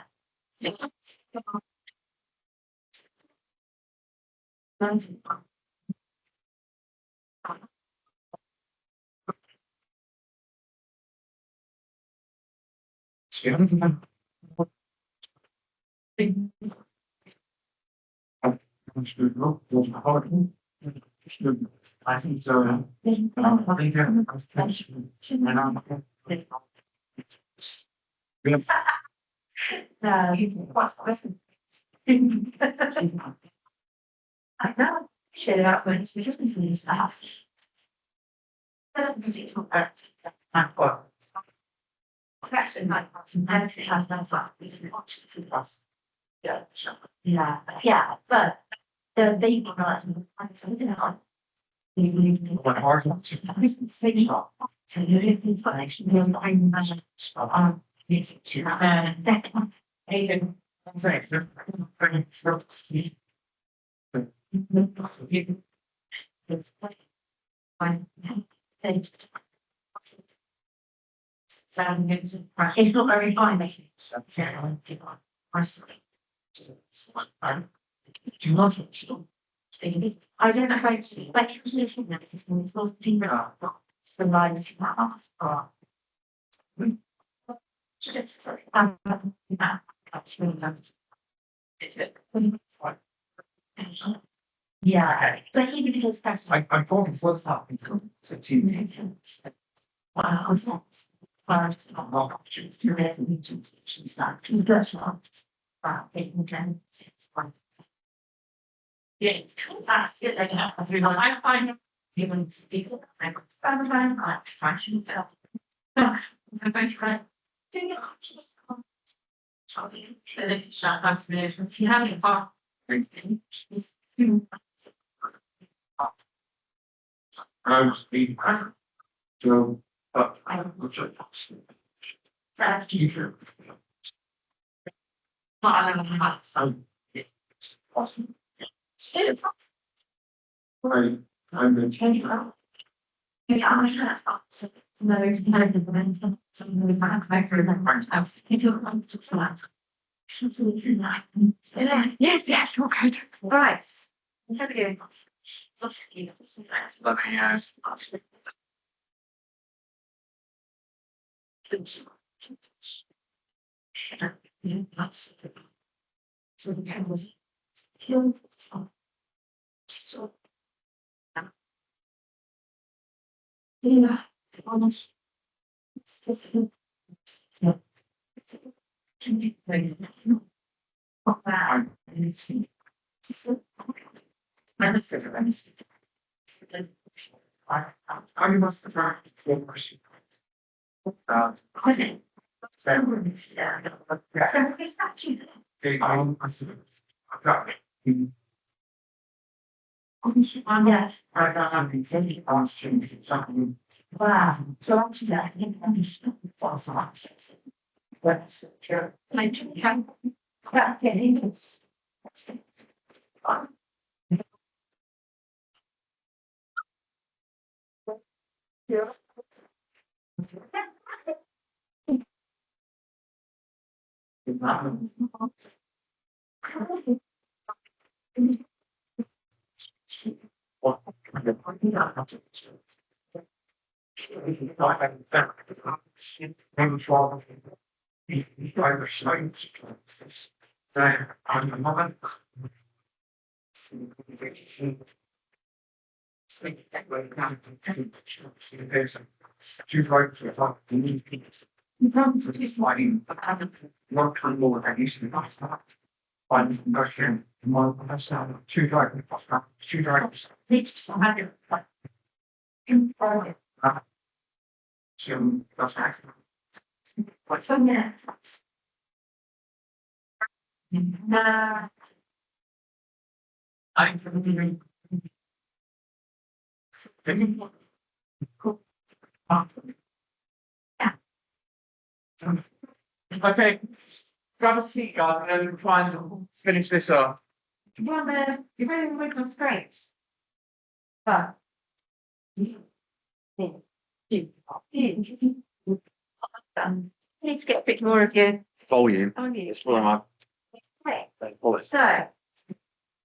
I think so. I think No, you what's the question? I know, shit about when it's just missing stuff. It's not bad. Question like some medicine has no fat, it's not for us. Yeah, sure. Yeah, but the baby not something else. What hard one to. So you live in connection, you're not in measure. That one, Adrian. Say, It's not very fine, basically. do you want to? I don't know how to see, but it was listening that it's when it's not deep enough, it's the lines are. Yeah, but he because that's. I thought it was happening from 17. Yeah, it's cool. That's it. Like, I find even decent. I could spend time. I try to help. I'm both kind of doing it. Just if you have it far, I was being so, but I was a teacher. I don't know how. So it's awesome. Still, I'm going to change it out. Yeah, I'm sure that's not. So, no, it's kind of the so we might back to the front house. If you're going to select. Yes, yes, all good. Right. There we go. looking at. So the cameras still. So. Yeah, almost. I must have tried to say question. I said, I've got. Yes. I got something thinking about something. Wow. So I'm just asking, for some access. Let's, sure. I do have. That getting. Not too more than you should not start. One version, more personal, two driving, two drivers. Each side. So, that's actually. What's on there? Nah. I can even. Okay, grab a seat, guys, and then try and finish this up. Well, you're very good on straight. But. Need to get a bit more of your Volume. on you. It's one of Okay, my bullets. so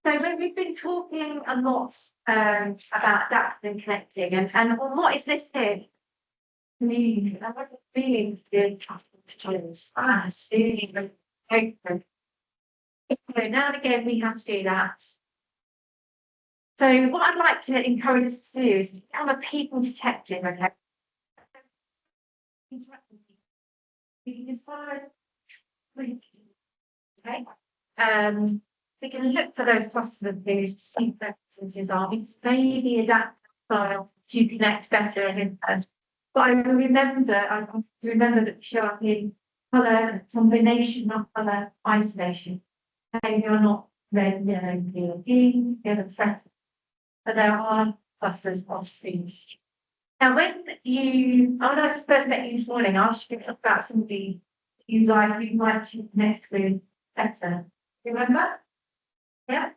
we've been talking a lot about adapting and connecting and what is this here? Feeling, I want the feeling good challenge. Feeling open. So now and again we have to do that. So what I'd like to encourage us to do is have a people detective, okay? We can just follow. Okay. We can look for those clusters of things to see what preferences are. It's maybe adapt style to connect better in person. But I remember that we show up in colour combination of colour isolation. Maybe you're not red, yellow, blue, green, yellow, red. But there are clusters of things. Now, when I first met you this morning, I asked you about somebody you'd like to connect with better. Remember? Yeah.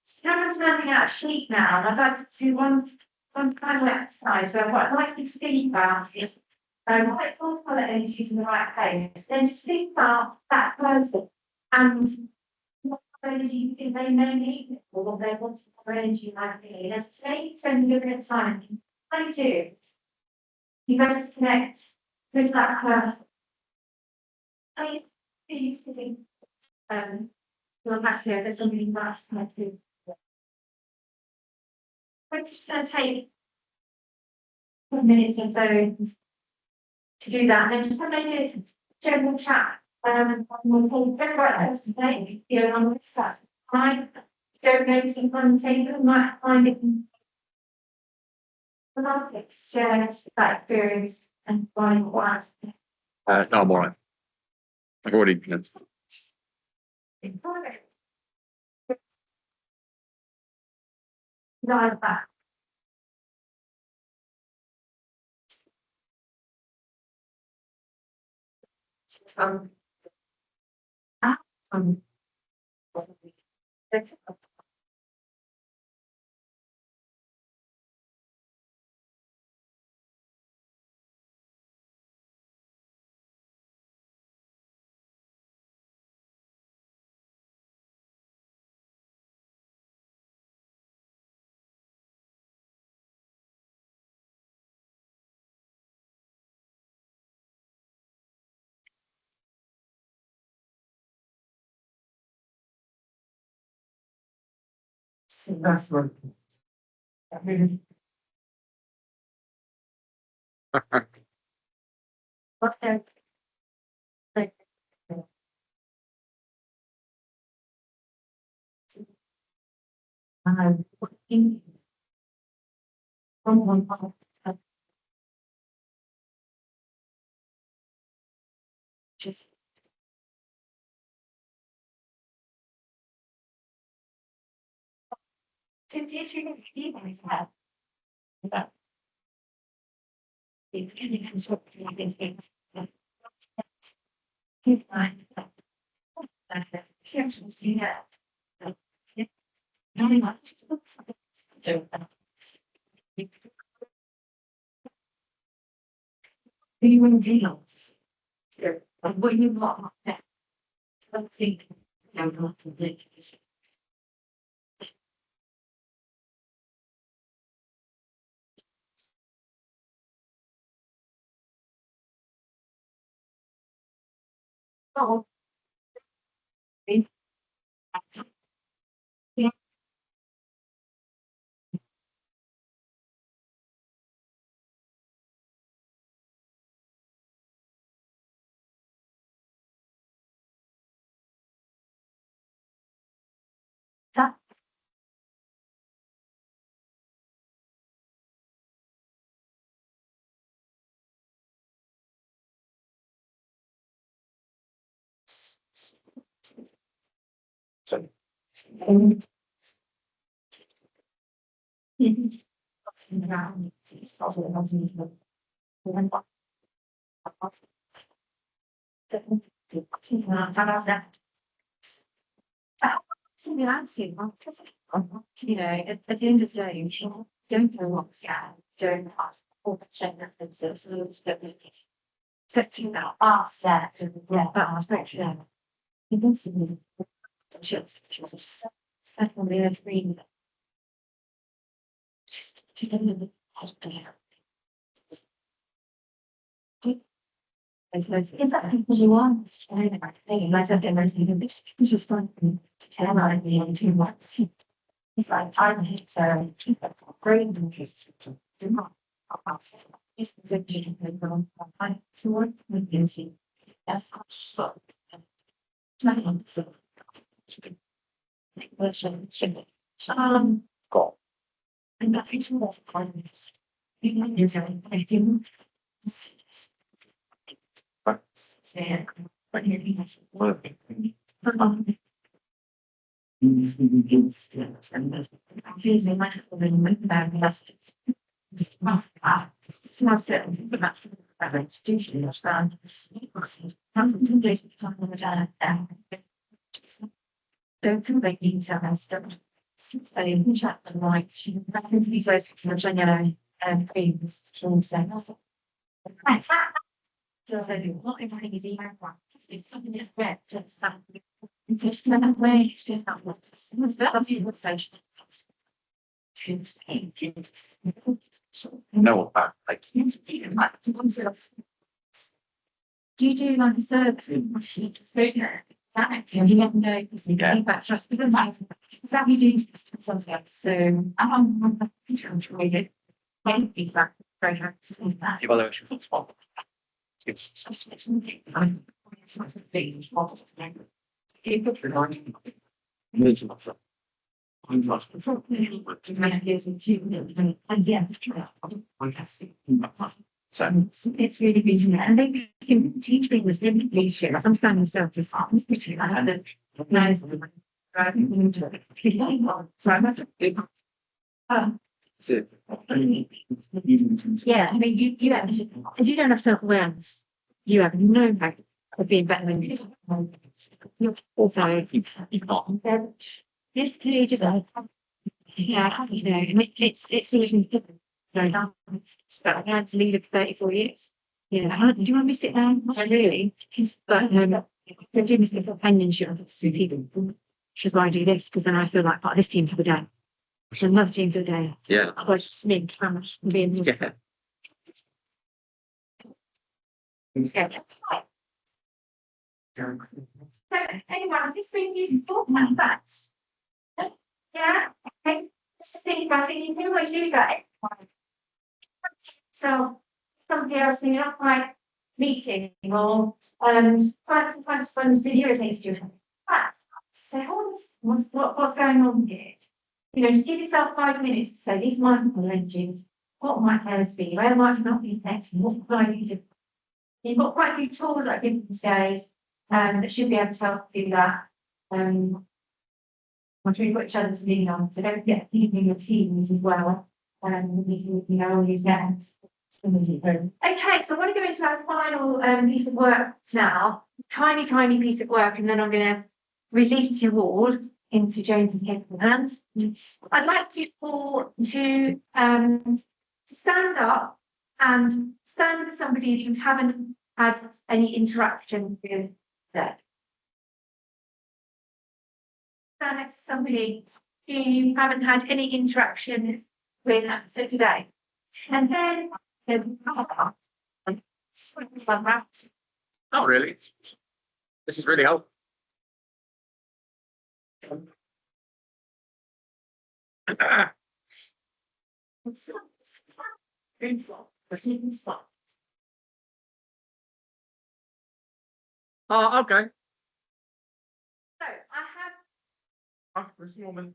So I'm standing out a sheet now, and I'd like to do one final exercise. So what I'd like you to think about is what all colour energies in the right place. Then just think about that person and what energy you think they may need or what their wants for energy might be. And as today, spend a little bit of time, what you do, you go to connect with that person. I used to think, well, actually, there's something nice to do. We're just going to take 10 minutes or so to do that, and then just have a general chat. We'll talk very about it today. You know, on this side, I don't know some fun table, might find it. Shared that experience and find what. No, I'm all right. I've already. Like that. Um, um, That's what. okay. In from one part. Just. Two minutes, you guys have. It's getting some sort of like this thing. Very much. Anyone deals. What you want. I think. I'm not to think. Oh. Something else, you know, at the end of the day, you don't know what's don't ask all the same methods of setting out our set and yeah, that aspect, yeah. Just set on the earth green. Just a little bit. Is that something you want? I think myself and it's just like to tell me being too much. It's like I'm so great interest to not it's a big problem. I sort of busy. That's so. Go. And I think more kindness. Even if I didn't. But you using my plastics. Smells it, but that's the institution of stand. Don't feel like you tell us stuff. Since they chat the right, I think these are some genuine and famous to say. So not everything is even one. It's something that's red, just something. Just that way, it's just not what's the stage. No, like. Do you do like a service? You never know if you Yeah. feedback just because that we do something. So I'm enjoying it. Getting feedback, very nice. Evaluation for small. It's so It's really busy and they can teach me this leadership. I'm standing myself to pretty nice. So I'm yeah, I mean, if you don't have self-awareness, you have no hope of being better than you. You're also, if you just, yeah, and it's even, I had to lead it for 34 years. Do you want to miss it now? Not really, but, they're doing this for companionship to people, which is why I do this, because then I feel like part of this team for the day. Another team for the day. yeah. Otherwise, just me, how much being. Yeah. So anyway, this been useful, that's. Yeah, okay, just to think about it, you can always use that. So, somebody else in up my meeting or, sometimes when the video takes you. So what's going on here? Just give yourself 5 minutes to say, these are my challenges. What might theirs be? Where might I not be affected? What could I do? You've got quite a few tools that I give these days, that should be able to help do that. I'm sure you've got each other to lean on, so don't forget leaving your teams as well. You know, all these games. Okay, so I want to go into our final piece of work now. Tiny piece of work, and then I'm going to release you all into James's capable hands. I'd like you all to stand up and stand with somebody that you haven't had any interaction with today. Stand next to somebody who you haven't had any interaction with today. And then Not really. This is really helpful. Oh, okay. So I have This woman.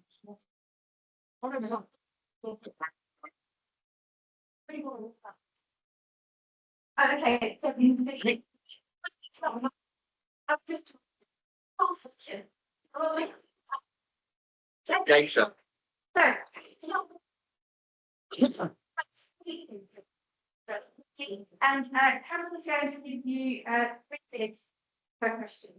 okay. I've just Geisha. so and Cameron's going to give you 3 minutes per question.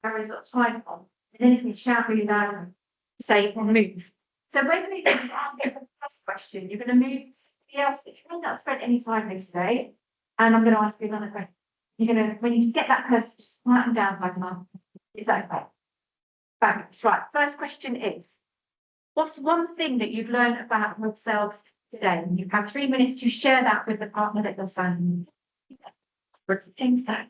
Cameron's got time on, and then he's going to shout really loud, say move. So when we answer the first question, you're going to move somebody else that you not spent any time with today, and I'm going to ask you another question. You're going to, when you get that person, just write them down like that. Is that okay? Fabulous. Right. First question is, what's one thing that you've learned about yourself today? You have 3 minutes to share that with the partner that you're signing. Things that.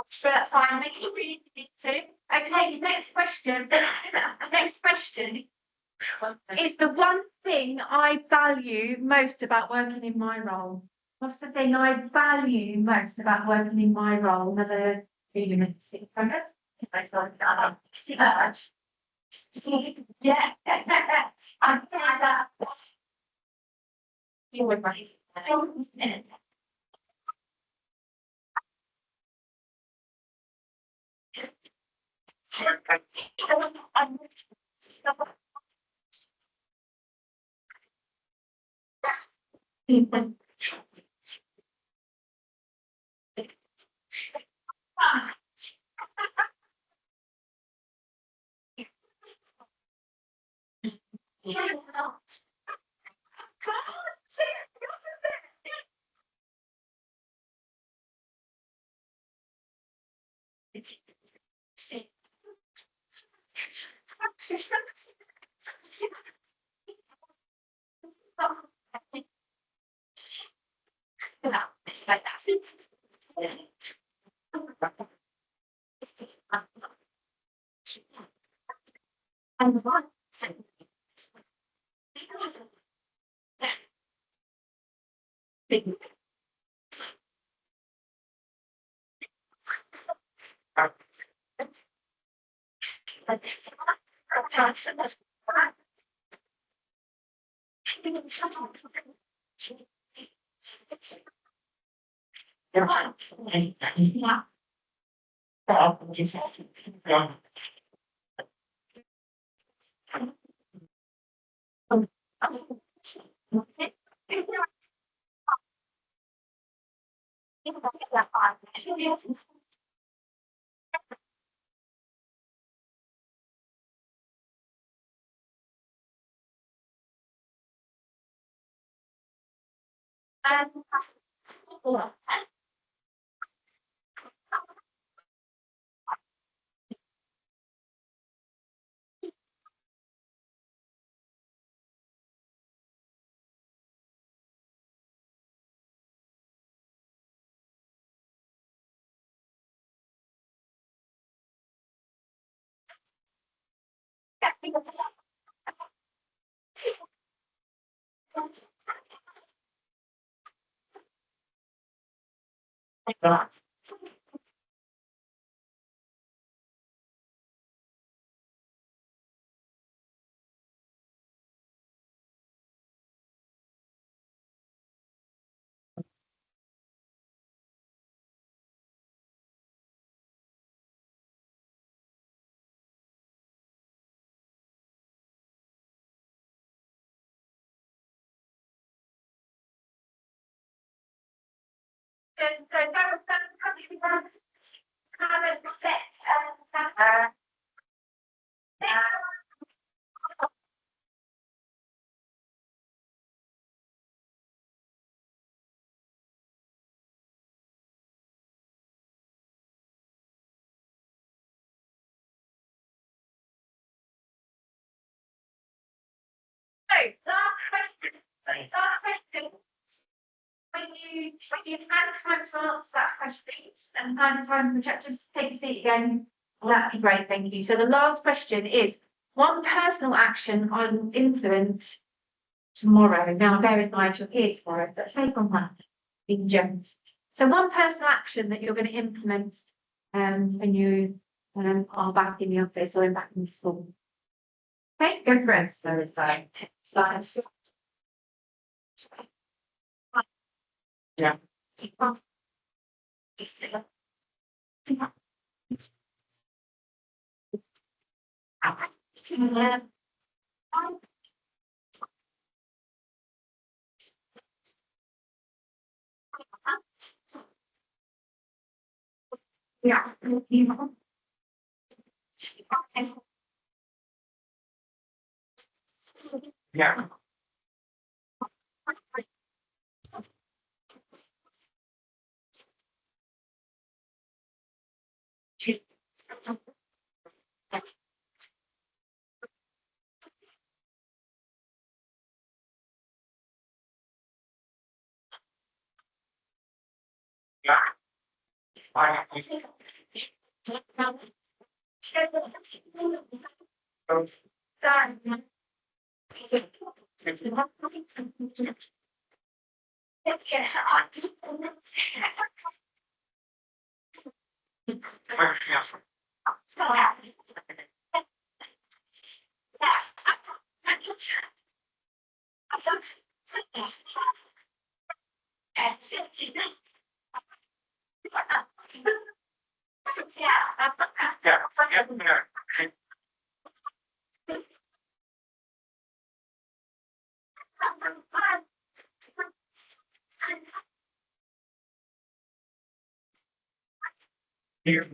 So that's fine, make it really big too. Okay, next question. Next question. Is the one thing I value most about working in my role? What's the thing I value most about working in my role? Another 2 minutes. Yeah. I you would right. Last question. When you had time to answer that question and had time to chat, just take a seat again. That'd be great, thank you. So the last question is, one personal action I will implement tomorrow. Now, bear in mind you're here tomorrow, but take on that in generous. So one personal action that you're going to implement when you are back in the office or back in school. Okay, go for it. So it's like slides. Yeah. Yeah. Yeah. Here.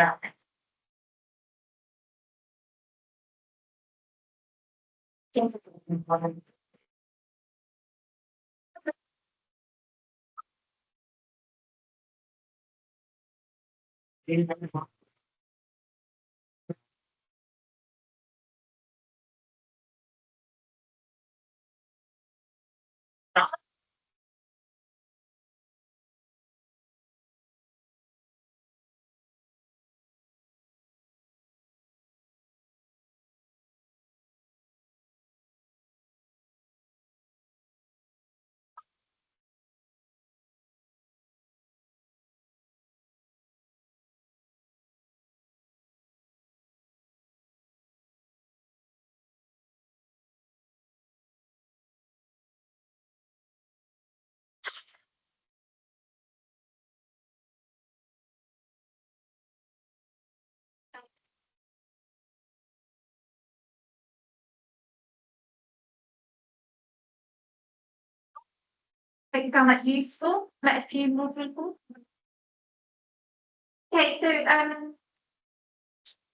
Yeah. Hope you found that useful, met a few more people. Okay, so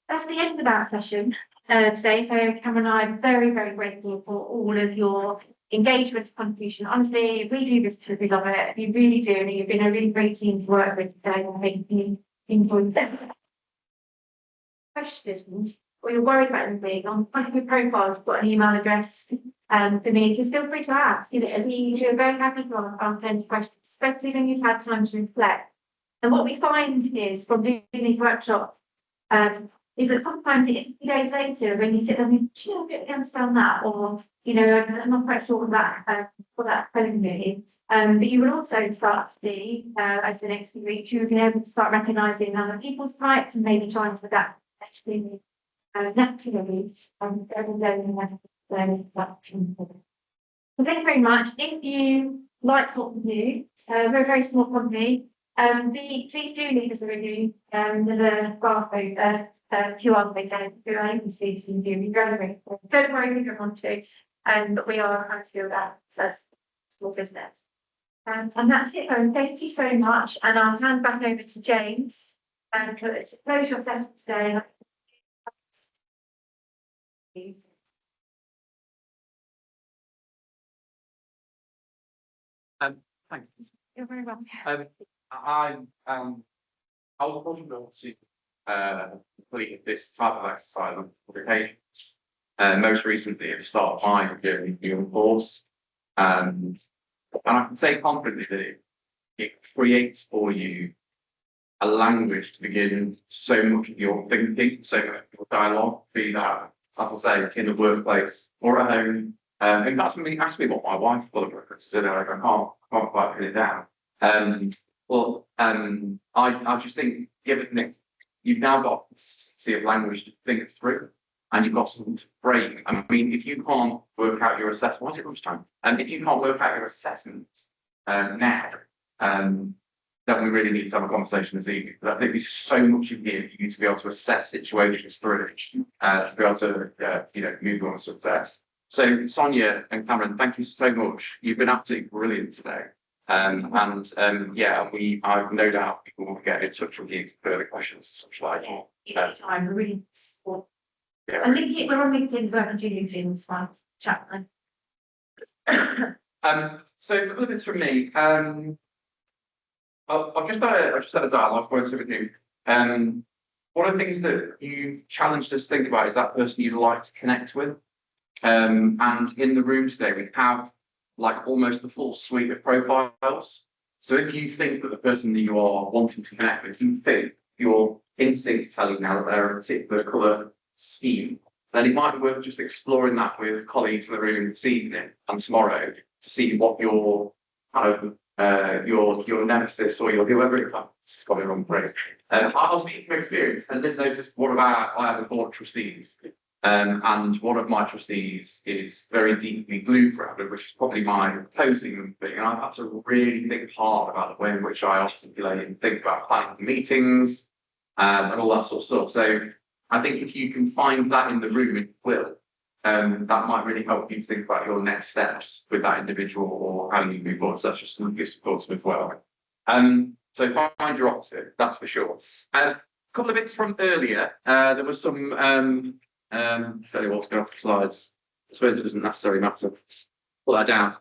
that's the end of our session today. So Cameron and I are very, very grateful for all of your engagement, contribution. Honestly, we do this because we love it. We really do, and you've been a really great team to work with today. I think you enjoyed it. Questions, or you're worried about anything, on the front of your profile, you've got an email address for me, just feel free to ask. You know, we're very happy to answer any questions, especially when you've had time to reflect. And what we find is from doing these workshops, is that sometimes it's a few days later when you sit there and think, "Do you know, I don't really understand that," or, you know, "I'm not quite sure what that telling me." But you will also start to see, as the next few weeks, you'll be able to start recognising other people's types and maybe trying to adapt naturally, every day learning that team. So thank you very much. If you like what we do, we're a very small company. Please do leave us a review. There's a barcode, QR code there. If you're able to see this in view, we're very grateful. Don't worry if you don't want to. But we are trying to do that as a small business. And that's it. Thank you so much. And I'll hand back over to James to close your session today. Thank you. You're very welcome. I was fortunate to complete this type of exercise on occasions. Most recently at the start of my review course. And I can say confidently that it creates for you a language to begin so much of your thinking, so much of your dialogue, be that, as I say, in the workplace or at home. And that's something actually what my wife thought of it, so I can't quite put it down. I just think, given that you've now got consistency of language to think through, and you've got something to frame. I mean, if you can't work out your assessment, what's it lunchtime? If you can't work out your assessment now, then we really need to have a conversation this evening. But I think there's so much in here for you to be able to assess situations through, to be able to, move on to success. So Sonia and Cameron, thank you so much. You've been absolutely brilliant today. Yeah, I've no doubt people will get in touch with you for further questions and such like. Anytime, we're really, Yeah. I link it, we're on LinkedIn, so I can do LinkedIn, it's fine, chat then. So a couple of bits from me. I've just had a dialogue with you. One of the things that you challenged us to think about is that person you'd like to connect with. And in the room today, we have like almost the full suite of profiles. So if you think that the person that you are wanting to connect with, you think your instincts tell you now that they're a particular colour scheme, then it might be worth just exploring that with colleagues in the room this evening and tomorrow to see what your kind of your nemesis or your whoever it is, it's probably the wrong phrase. I'll speak from experience, and Liz knows this. I have a board of trustees, and one of my trustees is very deeply blue branded, which is probably my opposing thing. And I have to really think hard about the way in which I articulate and think about planning the meetings, and all that sort of stuff. So I think if you can find that in the room, it will. That might really help you to think about your next steps with that individual or how you move forward. So that's just some good support as well. So find your opposite, that's for sure. A couple of bits from earlier. There was some don't know what's going off the slides. I suppose it doesn't necessarily matter. Pull that down.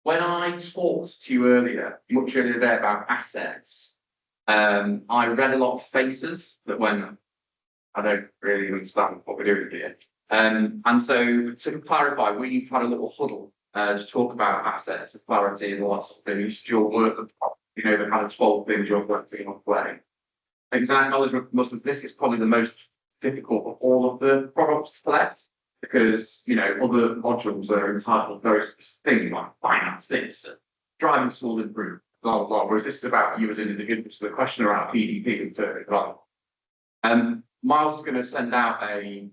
When I talked to you much earlier today about assets, I read a lot of faces that went, I don't really understand what we're doing here. And so to clarify, we've had a little huddle to talk about assets and clarity and all that sort of thing. Your work, the kind of 12 things you're working on play. Exam acknowledgement must this is probably the most difficult of all of the products to collect because other modules are entitled to very specific things like finance this, driving school improve, blah blah blah. Whereas this is about you as an individual. So the question around PDP and Miles is going to send out a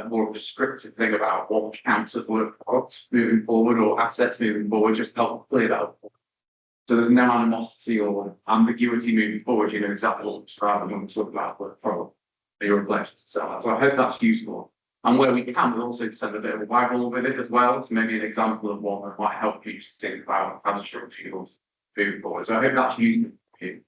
more descriptive thing about what counts as work products moving forward or assets moving forward, just to help clear that up. So there's no animosity or ambiguity moving forward. You know exactly what to describe when we talk about work product, your reflections, so I hope that's useful. And where we can, we'll also send a bit of a waggle with it as well. So maybe an example of one that might help you to think about how to structure yours moving forward. So I hope that's useful for you.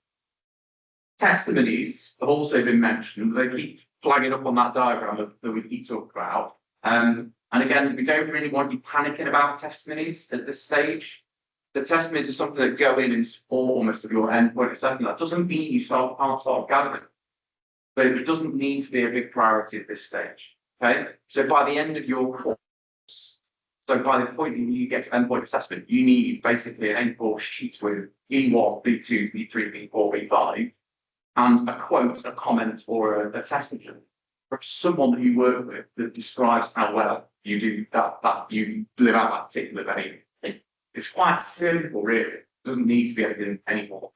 Testimonies have also been mentioned. They keep flagging up on that diagram that we keep talking about. And again, we don't really want you panicking about testimonies at this stage. The testimonies are something that go in and support almost of your endpoint assessment. That doesn't mean you can't start gathering, but it doesn't need to be a big priority at this stage. Okay, so by the end of your course, so by the point you get to endpoint assessment, you need basically an A4 sheet with E1, B2, B3, B4, B5. And a quote, a comment, or a testimony from someone that you work with that describes how well you do that you live out that particular behaviour. It's quite simple, really. It doesn't need to be anything any more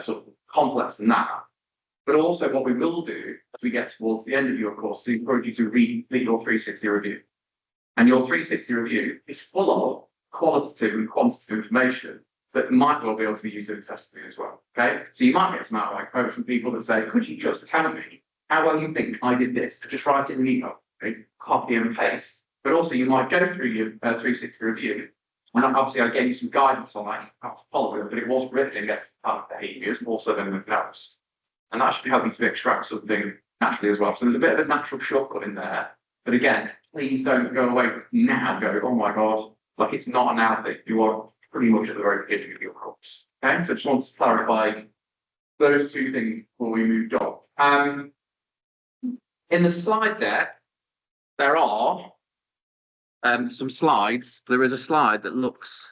sort of complex than that. But also, what we will do as we get towards the end of your course is encourage you to complete your 360 review. And your 360 review is full of qualitative and quantitative information that might well be able to be used in testimony as well. Okay, so you might get some outright quotes from people that say, "Could you just tell me how well you think I did this?" Just write it in an email, okay? Copy and paste. But also, you might go through your 360 review, and obviously, I gave you some guidance on that. You have to follow it, but it was written against behaviours more so than anything else, and that should help you to extract something naturally as well. So there's a bit of a natural shortcut in there. But again, please don't go away now. Go, oh my god, like it's not an hour thing. You are pretty much at the very beginning of your course. Okay, so I just want to clarify those two things before we moved on. In the slide deck, there are some slides. There is a slide that looks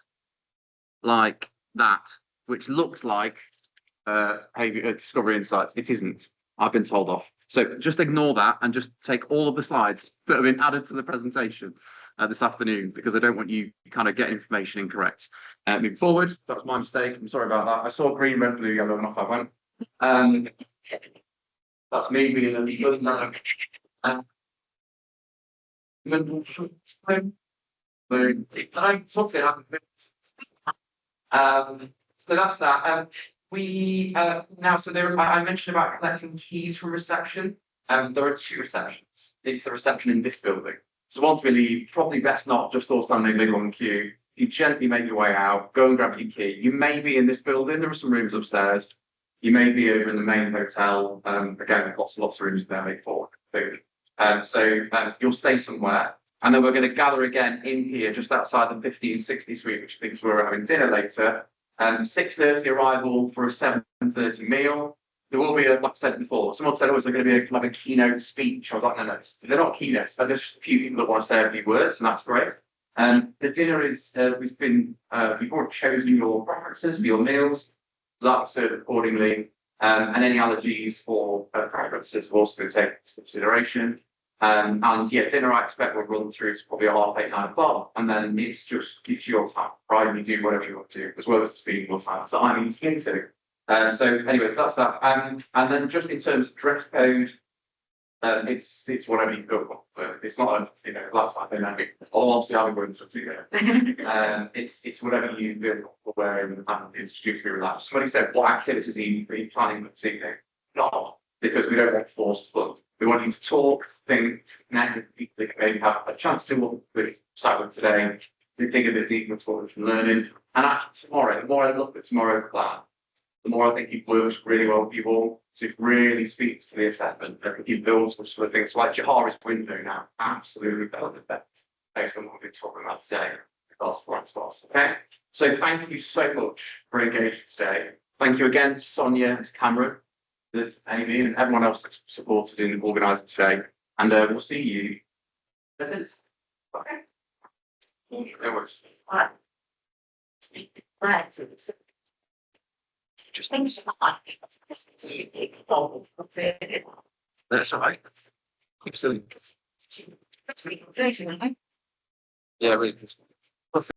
like that, which looks like Discovery Insights. It isn't. I've been told off. So just ignore that and just take all of the slides that have been added to the presentation this afternoon, because I don't want you to kind of get information incorrect. Moving forward, that's my mistake. I'm sorry about that. I saw green, red, blue, yellow, and off I went. That's me being a little man. So that's that. We now, so there I mentioned about collecting keys from reception. There are two receptions. It's the reception in this building. So once we leave, probably best not just all stand in the middle on the queue. You gently make your way out, go and grab your key. You may be in this building. There are some rooms upstairs. You may be over in the main hotel. Again, lots of rooms there, maybe food. So you'll stay somewhere. And then we're going to gather again in here, just outside the 1560 suite, which means we're having dinner later. 6:30 arrival for a 7:30 meal. There will be, like I said before, someone said, oh, is there going to be a keynote speech? I was like, no, they're not keynotes, but there's just a few people that want to say a few words, and that's great. The dinner is, you've already chosen your preferences for your meals, so that's served accordingly. And any allergies or preferences will also be taken into consideration. And yeah, dinner I expect will run through to probably 8:30, 9 o'clock, and then it's just gives you your time, right? You do whatever you want to do, as well as speaking your time. So I mean, into. So anyways, that's that. And then just in terms of dress code, it's whatever you go for. It's not that's like obviously I'm going to it's whatever you feel wearing, and it's due to be relaxed. Somebody said, what activities are you planning for this evening? Not because we don't want forced fun. We want you to talk, think, connect with people that maybe have a chance to what we're starting today, to think a bit deeper towards learning. And actually tomorrow, the more I look at tomorrow's plan, the more I think it works really well with people. So it really speaks to the assessment. I think it builds some sort of things like Jahari's window now, absolutely relevant based on what we've been talking about today. Okay. So thank you so much for engaging today. Thank you again to Sonia and to Cameron, there's Amy and everyone else that's supported in organising today. And we'll see you. Okay. No worries. Right. Just Thanks so much. that's all right. Keep silly. Actually, Yeah, really.